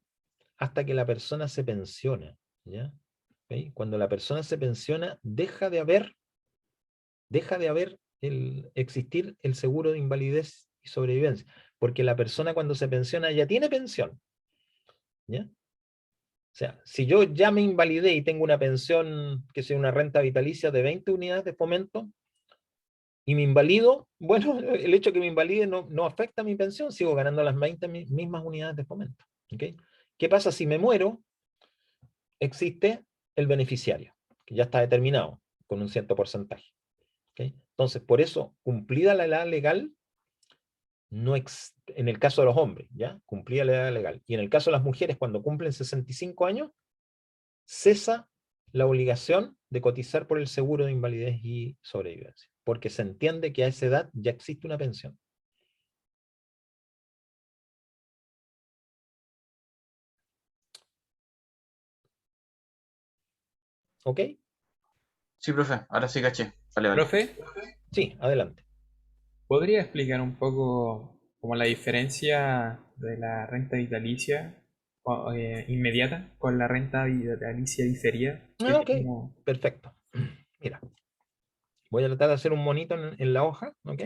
hasta que la persona se pensiona, ¿ya? ¿Okay? Cuando la persona se pensiona, deja de existir el seguro de invalidez y sobrevivencia, porque la persona cuando se pensiona ya tiene pensión, ¿ya? O sea, si yo ya me invalidé y tengo una pensión, que sea una renta vitalicia de 20 unidades de fomento, y me invalido, bueno, el hecho de que me invalide no afecta a mi pensión, sigo ganando las 20 mismas unidades de fomento. ¿Okay? ¿Qué pasa si me muero? Existe el beneficiario, que ya está determinado con un cierto porcentaje. ¿Okay? Entonces, por eso, cumplida la edad legal, en el caso de los hombres, ¿ya? Cumplida la edad legal. Y en el caso de las mujeres, cuando cumplen 65 años, cesa la obligación de cotizar por el seguro de invalidez y sobrevivencia, porque se entiende que a esa edad ya existe una pensión. ¿Ok? Sí, profe, ahora sí caché. Vale, vale. Profe, Sí, adelante. ¿podría explicar un poco como la diferencia de la renta vitalicia inmediata con la renta vitalicia diferida? Que es Ok, como... perfecto. Mira, voy a tratar de hacer un monito en la hoja, ¿ok?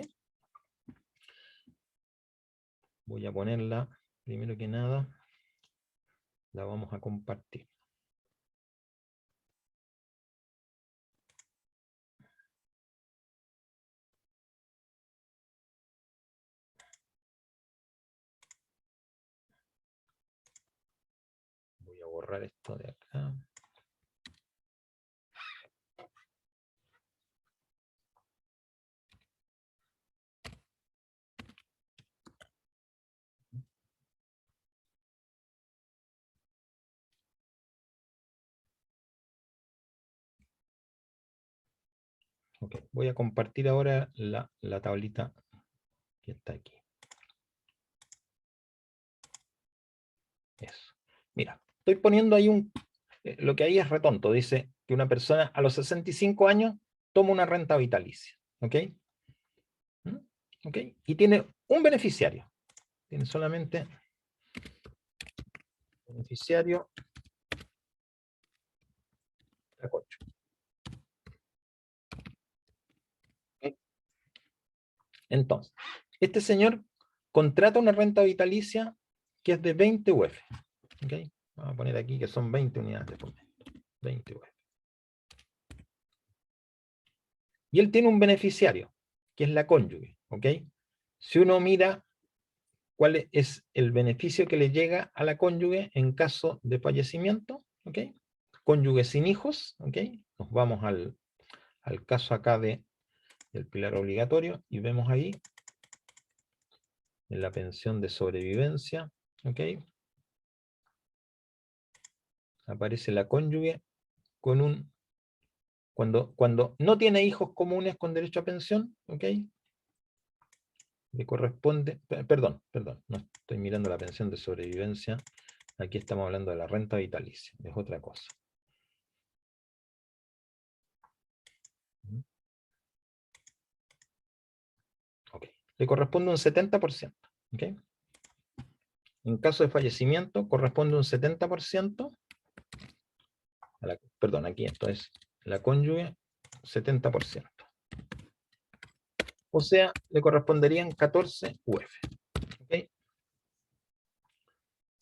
Voy a ponerla, primero que nada, la vamos a compartir. Voy a borrar esto de acá. Ok, voy a compartir ahora la tablita que está aquí. Eso. Mira, estoy poniendo ahí lo que ahí es retonto. Dice que una persona a los 65 años toma una renta vitalicia. ¿Ok? ¿Mm? ¿Ok? Y tiene un beneficiario. Tiene solamente beneficiario Tacocho. ¿Ok? Entonces, este señor contrata una renta vitalicia que es de 20 UF. ¿Ok? Vamos a poner aquí que son 20 unidades de fomento. 20 UF. Y él tiene un beneficiario, que es la cónyuge. ¿Ok? Si uno mira cuál es el beneficio que le llega a la cónyuge en caso de fallecimiento, ¿ok? Cónyuge sin hijos, ¿ok? Nos vamos al caso acá del pilar obligatorio y vemos ahí en la pensión de sobrevivencia, ¿ok? Aparece la cónyuge con cuando no tiene hijos comunes con derecho a pensión, ¿ok? Le corresponde, perdón, no estoy mirando la pensión de sobrevivencia, aquí estamos hablando de la renta vitalicia, es otra cosa. Ok, le corresponde un 70%, ¿ok? En caso de fallecimiento corresponde un 70%, perdón, aquí esto es la cónyuge, 70%. O sea, le corresponderían 14 UF. ¿Okay?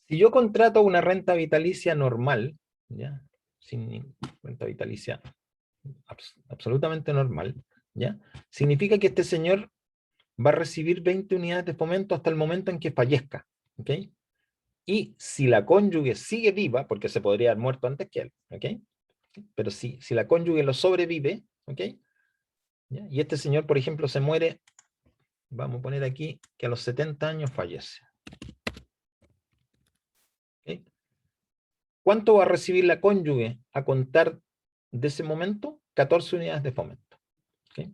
Si yo contrato una renta vitalicia normal, ¿ya? Sin renta vitalicia absolutamente normal, ¿ya? Significa que este señor va a recibir 20 unidades de fomento hasta el momento en que fallezca, ¿ok? Y si la cónyuge sigue viva, porque se podría haber muerto antes que él, ¿ok? Pero si la cónyuge lo sobrevive, ¿ok? ¿Ya? Y este señor, por ejemplo, se muere, vamos a poner aquí, que a los 70 años fallece. ¿Ok? ¿Cuánto va a recibir la cónyuge a contar de ese momento? 14 unidades de fomento. ¿Ok?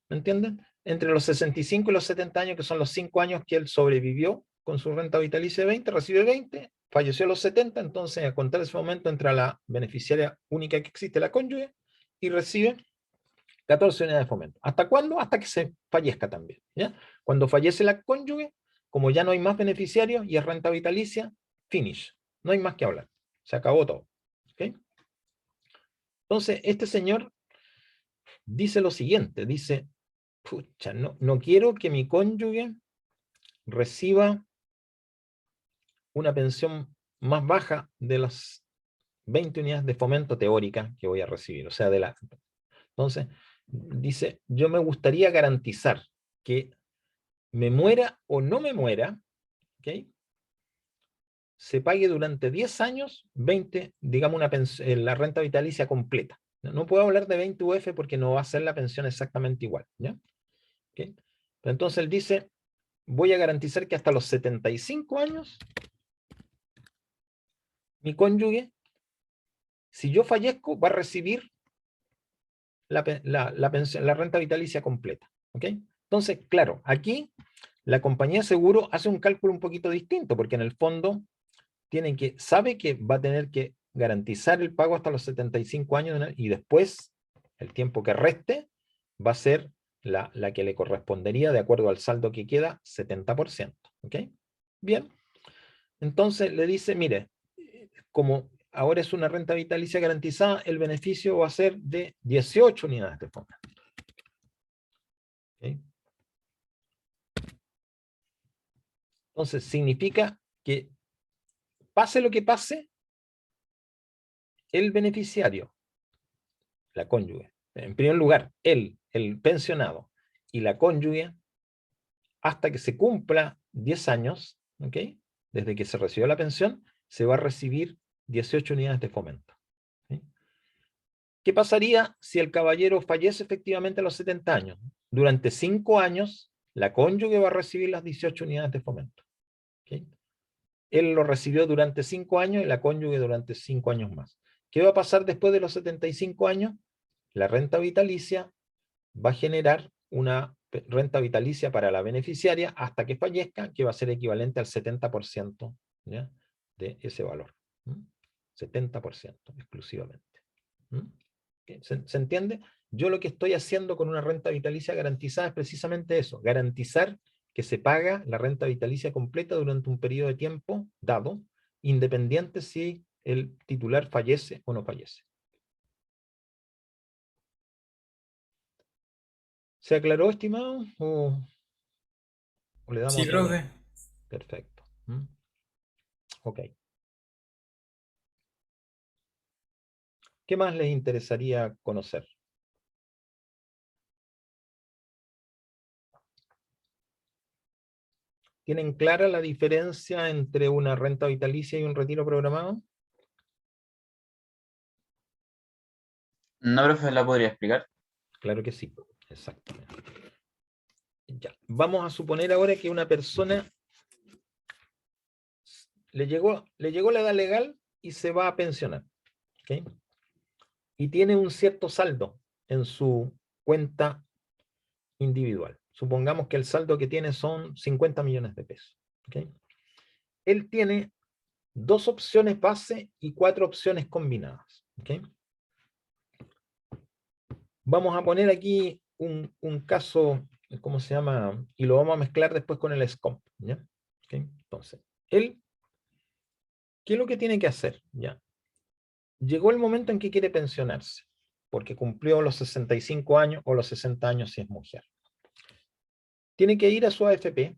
¿Me entienden? Entre los 65 y los 70 años, que son los 5 años que él sobrevivió con su renta vitalicia de 20, recibe 20, falleció a los 70, entonces a contar ese momento entra la beneficiaria única que existe, la cónyuge, y recibe 14 unidades de fomento. ¿Hasta cuándo? Hasta que se fallezca también, ¿ya? Cuando fallece la cónyuge, como ya no hay más beneficiarios y es renta vitalicia, finish. No hay más que hablar. Se acabó todo. ¿Okay? Entonces, este señor dice lo siguiente, dice, pucha, no quiero que mi cónyuge reciba una pensión más baja de las 20 unidades de fomento teórica que voy a recibir. O sea, entonces, dice, yo me gustaría garantizar que me muera o no me muera, ¿ok? Se pague durante 10 años 20, digamos, la renta vitalicia completa. No puedo hablar de 20 UF porque no va a ser la pensión exactamente igual, ¿ya? ¿Okay? Pero entonces él dice, voy a garantizar que hasta los 75 años mi cónyuge, si yo fallezco, va a recibir la renta vitalicia completa. ¿Ok? Entonces, claro, aquí la compañía de seguro hace un cálculo un poquito distinto, porque en el fondo sabe que va a tener que garantizar el pago hasta los 75 años y después el tiempo que reste va a ser la que le correspondería de acuerdo al saldo que queda, 70%. ¿Ok? Bien. Entonces le dice, mire, como ahora es una renta vitalicia garantizada, el beneficio va a ser de 18 unidades de fomento. ¿Okay? Entonces significa que pase lo que pase, el beneficiario, la cónyuge, en primer lugar, el pensionado y la cónyuge, hasta que se cumpla 10 años, ¿ok? Desde que se recibió la pensión, se va a recibir 18 unidades de fomento. ¿Okay? ¿Qué pasaría si el caballero fallece efectivamente a los 70 años? Durante 5 años, la cónyuge va a recibir las 18 unidades de fomento. ¿Okay? Él lo recibió durante 5 años y la cónyuge durante 5 años más. ¿Qué va a pasar después de los 75 años? La renta vitalicia va a generar una renta vitalicia para la beneficiaria hasta que fallezca, que va a ser equivalente al 70%, ¿ya? De ese valor. 70% exclusivamente. ¿Se entiende? Yo lo que estoy haciendo con una renta vitalicia garantizada es precisamente eso, garantizar que se paga la renta vitalicia completa durante un periodo de tiempo dado, independiente si el titular fallece o no fallece. ¿Se aclaró, estimado? ¿O le damos Sí, otra vez? profe. Perfecto. Ok. ¿Qué más les interesaría conocer? ¿Tienen clara la diferencia entre una renta vitalicia y un retiro programado? No, profe, ¿la podría explicar? Claro que sí, exactamente. Ya. Vamos a suponer ahora que una persona le llegó la edad legal y se va a pensionar. ¿Okay? Y tiene un cierto saldo en su cuenta individual. Supongamos que el saldo que tiene son 50 millones de pesos. ¿Okay? Él tiene 2 opciones base y 4 opciones combinadas. ¿Okay? Vamos a poner aquí un caso, ¿cómo se llama? Y lo vamos a mezclar después con el SCOMP. ¿Ya? ¿Okay? Entonces, él, ¿qué es lo que tiene que hacer? ¿Ya? Llegó el momento en que quiere pensionarse, porque cumplió los 65 años o los 60 años si es mujer. Tiene que ir a su AFP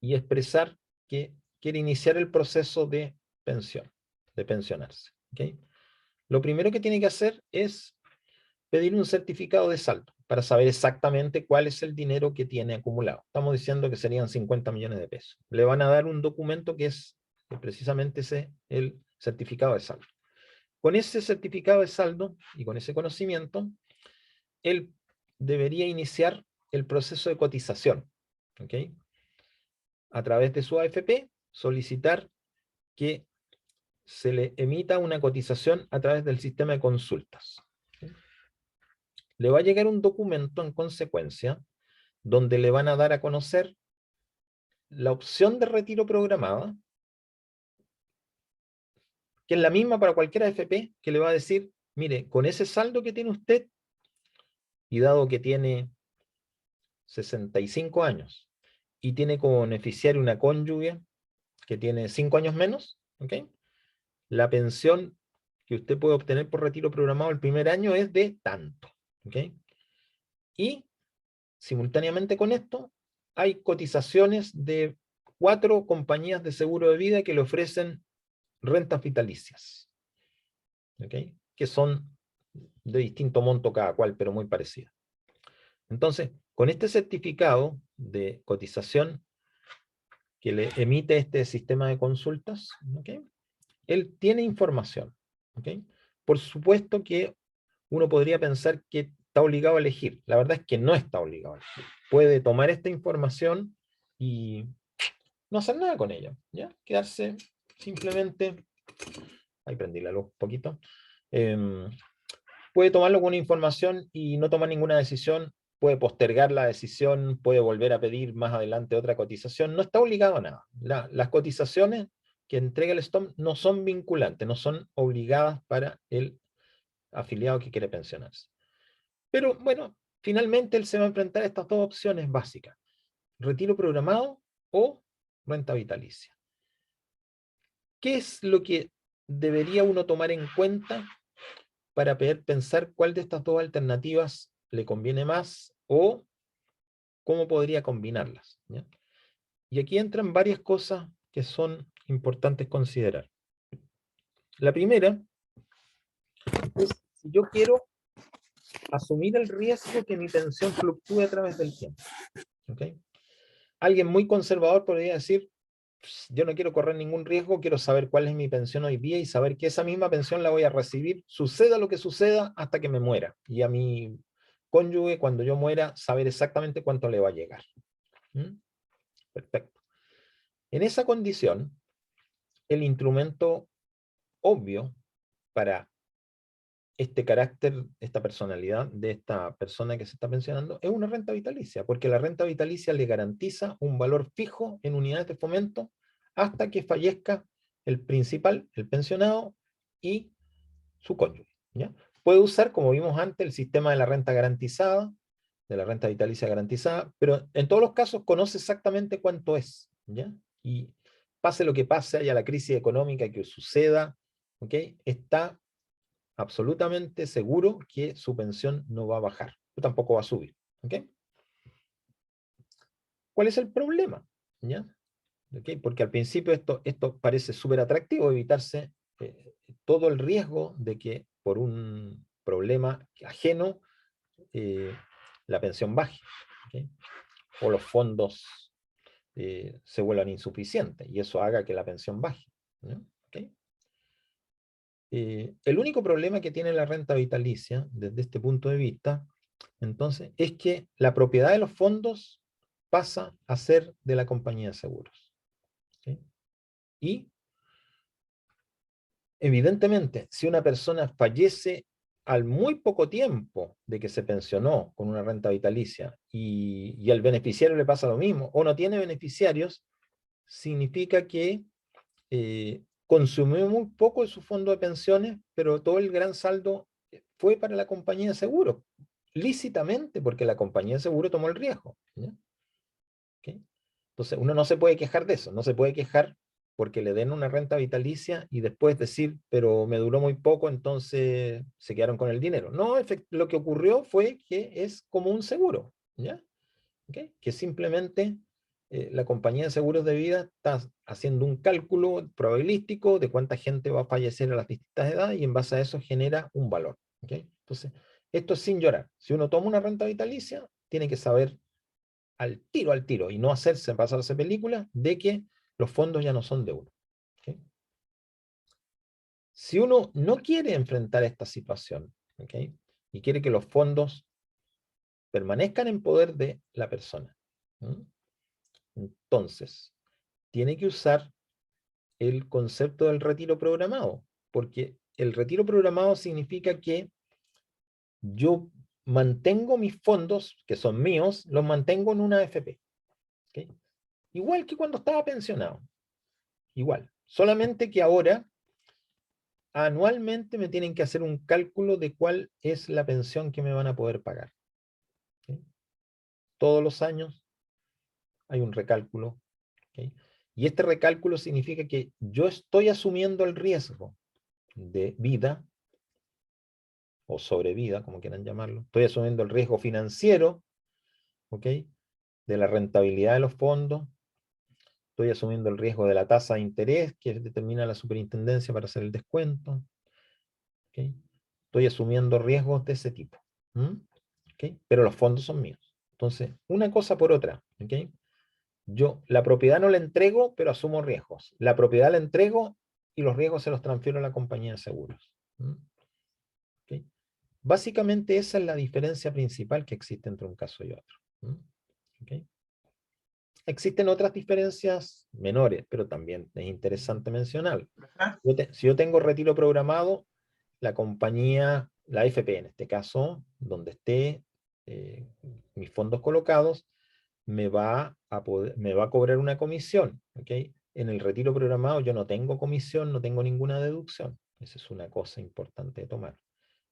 y expresar que quiere iniciar el proceso de pensión, de pensionarse. ¿Okay? Lo primero que tiene que hacer es pedir un certificado de saldo para saber exactamente cuál es el dinero que tiene acumulado. Estamos diciendo que serían 50 millones de pesos. Le van a dar un documento que es precisamente el certificado de saldo. Con ese certificado de saldo y con ese conocimiento, él debería iniciar el proceso de cotización. ¿Okay? A través de su AFP, solicitar que se le emita una cotización a través del sistema de consultas. ¿Okay? Le va a llegar un documento en consecuencia donde le van a dar a conocer la opción de retiro programada, que es la misma para cualquier AFP, que le va a decir, mire, con ese saldo que tiene usted, y dado que tiene 65 años, y tiene como beneficiario una cónyuge que tiene 5 años menos, ¿okay? La pensión que usted puede obtener por retiro programado el primer año es de tanto. ¿Okay? Y simultáneamente con esto, hay cotizaciones de 4 compañías de seguro de vida que le ofrecen rentas vitalicias. ¿Okay? Que son de distinto monto cada cual, pero muy parecidas. Entonces, con este certificado de cotización que le emite este sistema de consultas, ¿okay? Él tiene información. ¿Okay? Por supuesto que uno podría pensar que está obligado a elegir. La verdad es que no está obligado a elegir. Puede tomar esta información y no hacer nada con ella. ¿Ya? Quedarse simplemente... Ahí prendí la luz un poquito. Puede tomarlo con información y no tomar ninguna decisión. Puede postergar la decisión, puede volver a pedir más adelante otra cotización. No está obligado a nada. Las cotizaciones que entrega el STOM no son vinculantes, no son obligadas para el afiliado que quiere pensionarse. Pero bueno, finalmente él se va a enfrentar a estas dos opciones básicas: retiro programado o renta vitalicia. ¿Qué es lo que debería uno tomar en cuenta para poder pensar cuál de estas dos alternativas le conviene más o cómo podría combinarlas? ¿Ya? Y aquí entran varias cosas que son importantes considerar. La primera es si yo quiero asumir el riesgo que mi pensión fluctúe a través del tiempo. ¿Okay? Alguien muy conservador podría decir, yo no quiero correr ningún riesgo, quiero saber cuál es mi pensión hoy día y saber que esa misma pensión la voy a recibir, suceda lo que suceda, hasta que me muera. Y a mi cónyuge, cuando yo muera, saber exactamente cuánto le va a llegar. ¿Mm? Perfecto. En esa condición, el instrumento obvio para este carácter, esta personalidad de esta persona que se está pensionando, es una renta vitalicia, porque la renta vitalicia le garantiza un valor fijo en unidades de fomento hasta que fallezca el principal, el pensionado, y su cónyuge. ¿Ya? Puede usar, como vimos antes, el sistema de la renta garantizada, de la renta vitalicia garantizada, pero en todos los casos conoce exactamente cuánto es. ¿Ya? Y pase lo que pase, haya la crisis económica que suceda, ¿okay? Está absolutamente seguro que su pensión no va a bajar, tampoco va a subir. ¿Okay? ¿Cuál es el problema? ¿Ya? ¿Okay? Porque al principio esto parece súper atractivo, evitarse todo el riesgo de que por un problema ajeno la pensión baje. ¿Okay? O los fondos se vuelvan insuficientes y eso haga que la pensión baje. ¿No? ¿Okay? El único problema que tiene la renta vitalicia, desde este punto de vista, entonces, es que la propiedad de los fondos pasa a ser de la compañía de seguros. ¿Sí? Y, evidentemente, si una persona fallece al muy poco tiempo de que se pensionó con una renta vitalicia y al beneficiario le pasa lo mismo, o no tiene beneficiarios, significa que consumió muy poco de su fondo de pensiones, pero todo el gran saldo fue para la compañía de seguro, lícitamente, porque la compañía de seguro tomó el riesgo. ¿Ya? ¿Okay? Entonces, uno no se puede quejar de eso, no se puede quejar porque le den una renta vitalicia y después decir, pero me duró muy poco, entonces se quedaron con el dinero. No, lo que ocurrió fue que es como un seguro, ¿ya? ¿Okay? Que simplemente la compañía de seguros de vida está haciendo un cálculo probabilístico de cuánta gente va a fallecer a las distintas edades y en base a eso genera un valor. ¿Okay? Entonces, esto es sin llorar. Si uno toma una renta vitalicia, tiene que saber al tiro, y no pasarse películas de que los fondos ya no son de uno. ¿Okay? Si uno no quiere enfrentar esta situación, ¿okay? Y quiere que los fondos permanezcan en poder de la persona, ¿sí? Entonces, tiene que usar el concepto del retiro programado, porque el retiro programado significa que yo mantengo mis fondos, que son míos, los mantengo en una AFP. ¿Okay? Igual que cuando estaba pensionado. Igual. Solamente que ahora, anualmente me tienen que hacer un cálculo de cuál es la pensión que me van a poder pagar. ¿Okay? Todos los años hay un recálculo. ¿Okay? Y este recálculo significa que yo estoy asumiendo el riesgo de vida o sobrevida, como quieran llamarlo. Estoy asumiendo el riesgo financiero, ¿ok? De la rentabilidad de los fondos. Estoy asumiendo el riesgo de la tasa de interés que determina la superintendencia para hacer el descuento. ¿Ok? Estoy asumiendo riesgos de ese tipo. ¿Ok? Pero los fondos son míos. Entonces, una cosa por otra. ¿Ok? Yo la propiedad no la entrego, pero asumo riesgos. La propiedad la entrego y los riesgos se los transfiero a la compañía de seguros. ¿Ok? Básicamente esa es la diferencia principal que existe entre un caso y otro. ¿Okay? Existen otras diferencias menores, pero también es interesante mencionar. Si yo tengo retiro programado, la compañía, la AFP en este caso, donde esté mis fondos colocados, me va a cobrar una comisión. ¿Okay? En el retiro programado yo no tengo comisión, no tengo ninguna deducción. Esa es una cosa importante de tomar.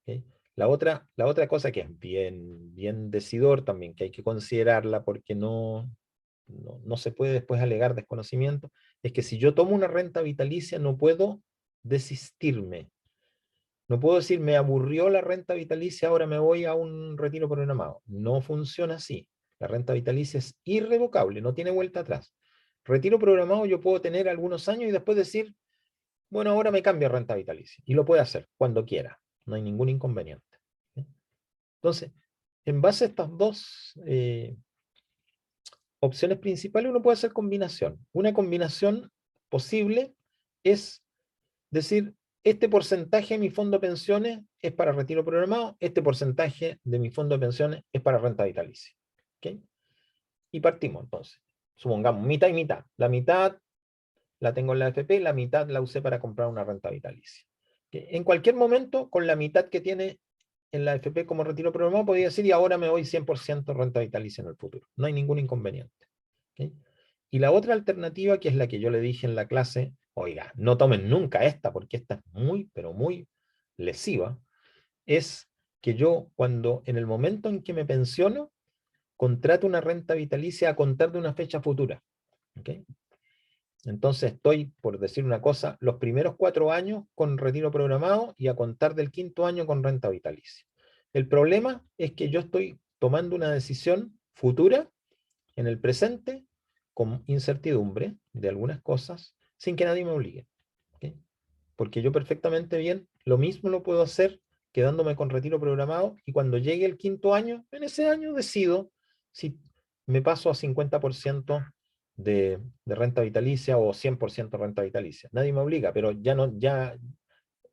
¿Okay? La otra cosa que es bien decidor también, que hay que considerarla porque no se puede después alegar desconocimiento, es que si yo tomo una renta vitalicia no puedo desistirme. No puedo decir, me aburrió la renta vitalicia, ahora me voy a un retiro programado. No funciona así. La renta vitalicia es irrevocable, no tiene vuelta atrás. Retiro programado yo puedo tener algunos años y después decir, bueno, ahora me cambio a renta vitalicia. Y lo puede hacer cuando quiera. No hay ningún inconveniente. ¿Sí? Entonces, en base a estas dos opciones principales, uno puede hacer combinación. Una combinación posible es decir, este porcentaje de mi fondo de pensiones es para retiro programado, este porcentaje de mi fondo de pensiones es para renta vitalicia. ¿Okay? Y partimos entonces. Supongamos mitad y mitad. La mitad la tengo en la AFP, la mitad la usé para comprar una renta vitalicia. ¿Okay? En cualquier momento, con la mitad que tiene en la AFP como retiro programado, podría decir, y ahora me voy 100% renta vitalicia en el futuro. No hay ningún inconveniente. ¿Okay? Y la otra alternativa, que es la que yo le dije en la clase, oiga, no tomen nunca esta, porque esta es muy, pero muy lesiva, es que yo, cuando en el momento en que me pensiono, contrato una renta vitalicia a contar de una fecha futura. ¿Okay? Entonces estoy, por decir una cosa, los primeros 4 años con retiro programado y a contar del 5.º año con renta vitalicia. El problema es que yo estoy tomando una decisión futura en el presente con incertidumbre de algunas cosas sin que nadie me obligue. ¿Okay? Porque yo perfectamente bien lo mismo lo puedo hacer quedándome con retiro programado y cuando llegue el 5.º año, en ese año decido si me paso a 50% de renta vitalicia o 100% renta vitalicia. Nadie me obliga, pero ya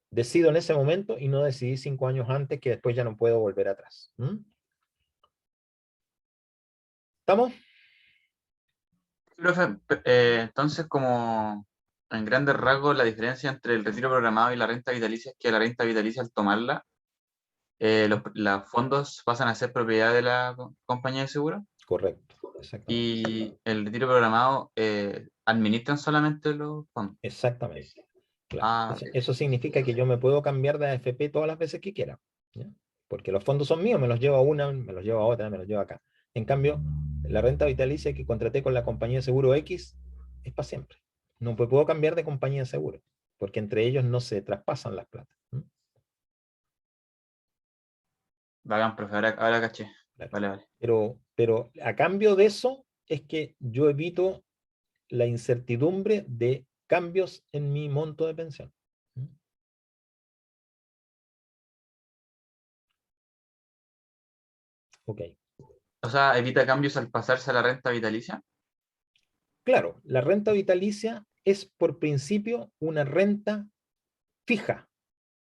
decido en ese momento y no decidí 5 años antes que después ya no puedo volver atrás. ¿Estamos? Profe, entonces, como en grandes rasgos, la diferencia entre el retiro programado y la renta vitalicia es que la renta vitalicia, al tomarla, los fondos pasan a ser propiedad de la compañía de seguro Correcto, exactamente. y el retiro programado administran solamente los fondos. Exactamente. Claro. Ah, Eso significa que yo me puedo cambiar de AFP todas las veces que quiera. ¿Ya? Porque los fondos son míos, me los llevo a una, me los llevo a otra, me los llevo acá. En cambio, la renta vitalicia que contraté con la compañía de seguro X es para siempre. No puedo cambiar de compañía de seguro, porque entre ellos no se traspasan las plata. bacán, profe, ahora caché. Claro. Vale, vale. Pero a cambio de eso, es que yo evito la incertidumbre de cambios en mi monto de pensión. Ok. O sea, evita cambios al pasarse a la renta vitalicia. Claro, la renta vitalicia es por principio una renta fija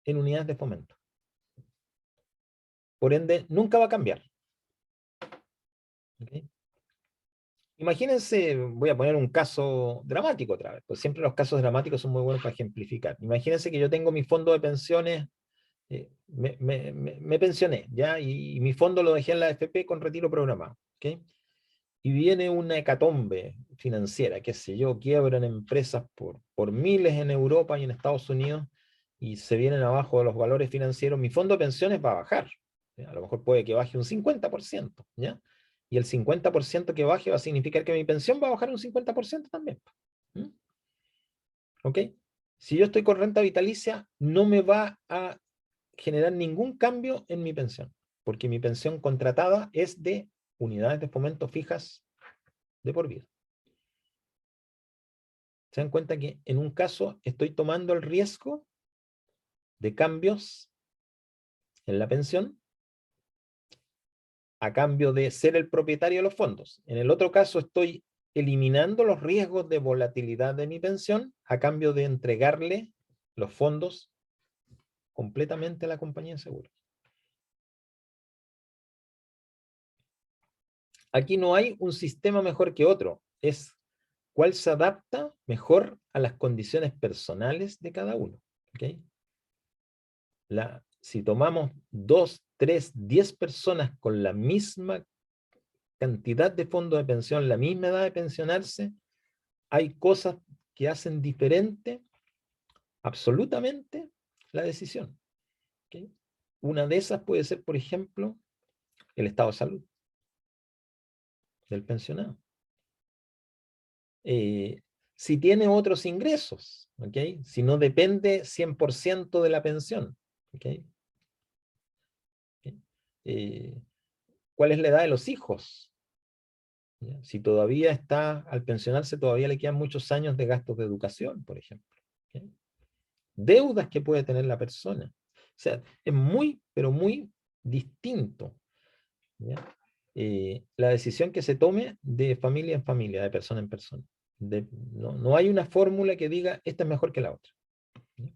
en unidades de fomento. Por ende, nunca va a cambiar. ¿Okay? Imagínense, voy a poner un caso dramático otra vez, pues siempre los casos dramáticos son muy buenos para ejemplificar. Imagínense que yo tengo mi fondo de pensiones, me pensioné, ¿ya? Y mi fondo lo dejé en la AFP con retiro programado, ¿ok? Y viene una hecatombe financiera, qué sé yo, quiebran empresas por miles en Europa y en Estados Unidos, y se vienen abajo de los valores financieros, mi fondo de pensiones va a bajar. ¿Ya? A lo mejor puede que baje un 50%, ¿ya? Y el 50% que baje va a significar que mi pensión va a bajar un 50% también. ¿Mm? ¿Ok? Si yo estoy con renta vitalicia, no me va a generar ningún cambio en mi pensión, porque mi pensión contratada es de unidades de fomento fijas de por vida. Se dan cuenta que en un caso estoy tomando el riesgo de cambios en la pensión a cambio de ser el propietario de los fondos. En el otro caso estoy eliminando los riesgos de volatilidad de mi pensión a cambio de entregarle los fondos completamente a la compañía de seguros. Aquí no hay un sistema mejor que otro, es cuál se adapta mejor a las condiciones personales de cada uno. ¿Okay? Si tomamos 2, 3, 10 personas con la misma cantidad de fondo de pensión, la misma edad de pensionarse, hay cosas que hacen diferente absolutamente la decisión. ¿Okay? Una de esas puede ser, por ejemplo, el estado de salud del pensionado. Si tiene otros ingresos, ¿okay? Si no depende 100% de la pensión. ¿Okay? ¿Cuál es la edad de los hijos? ¿Ya? Si todavía está, al pensionarse, todavía le quedan muchos años de gastos de educación, por ejemplo. ¿Okay? Deudas que puede tener la persona. O sea, es muy, pero muy distinto, ¿ya? La decisión que se tome de familia en familia, de persona en persona. No hay una fórmula que diga, esta es mejor que la otra. ¿Ya?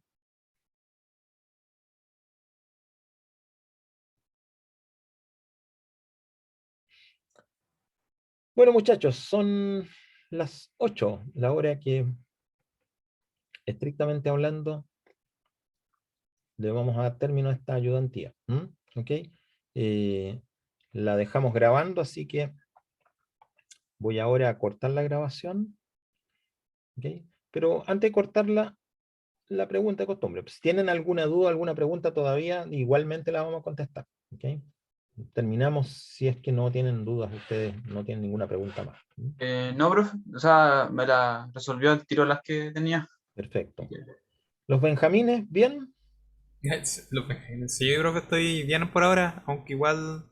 Bueno, muchachos, son las 8, la hora que, estrictamente hablando, le vamos a dar término a esta ayudantía. ¿Ok? La dejamos grabando, así que voy ahora a cortar la grabación. ¿Ok? Pero antes de cortarla, la pregunta de costumbre. Si tienen alguna duda, alguna pregunta todavía, igualmente la vamos a contestar. ¿Ok? Terminamos si es que no tienen dudas, ustedes no tienen ninguna pregunta más. No, profe, o sea, me la resolvió al tiro las que tenía. Perfecto. ¿Los benjamines, bien? Sí, yo creo que estoy bien por ahora, aunque igual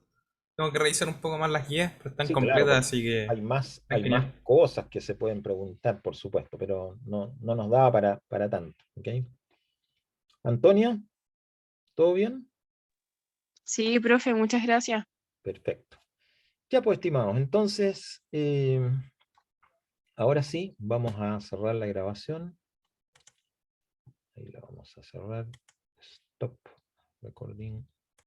tengo que revisar un poco más las guías, pero están Sí, claro, completas, porque así que hay están más genial. cosas que se pueden preguntar, por supuesto, pero no nos da para tanto. ¿Ok? Antonia, ¿todo bien? Sí, profe, muchas gracias. Perfecto. Ya pues, estimados, entonces, ahora sí, vamos a cerrar la grabación. Ahí la vamos a cerrar. Stop recording.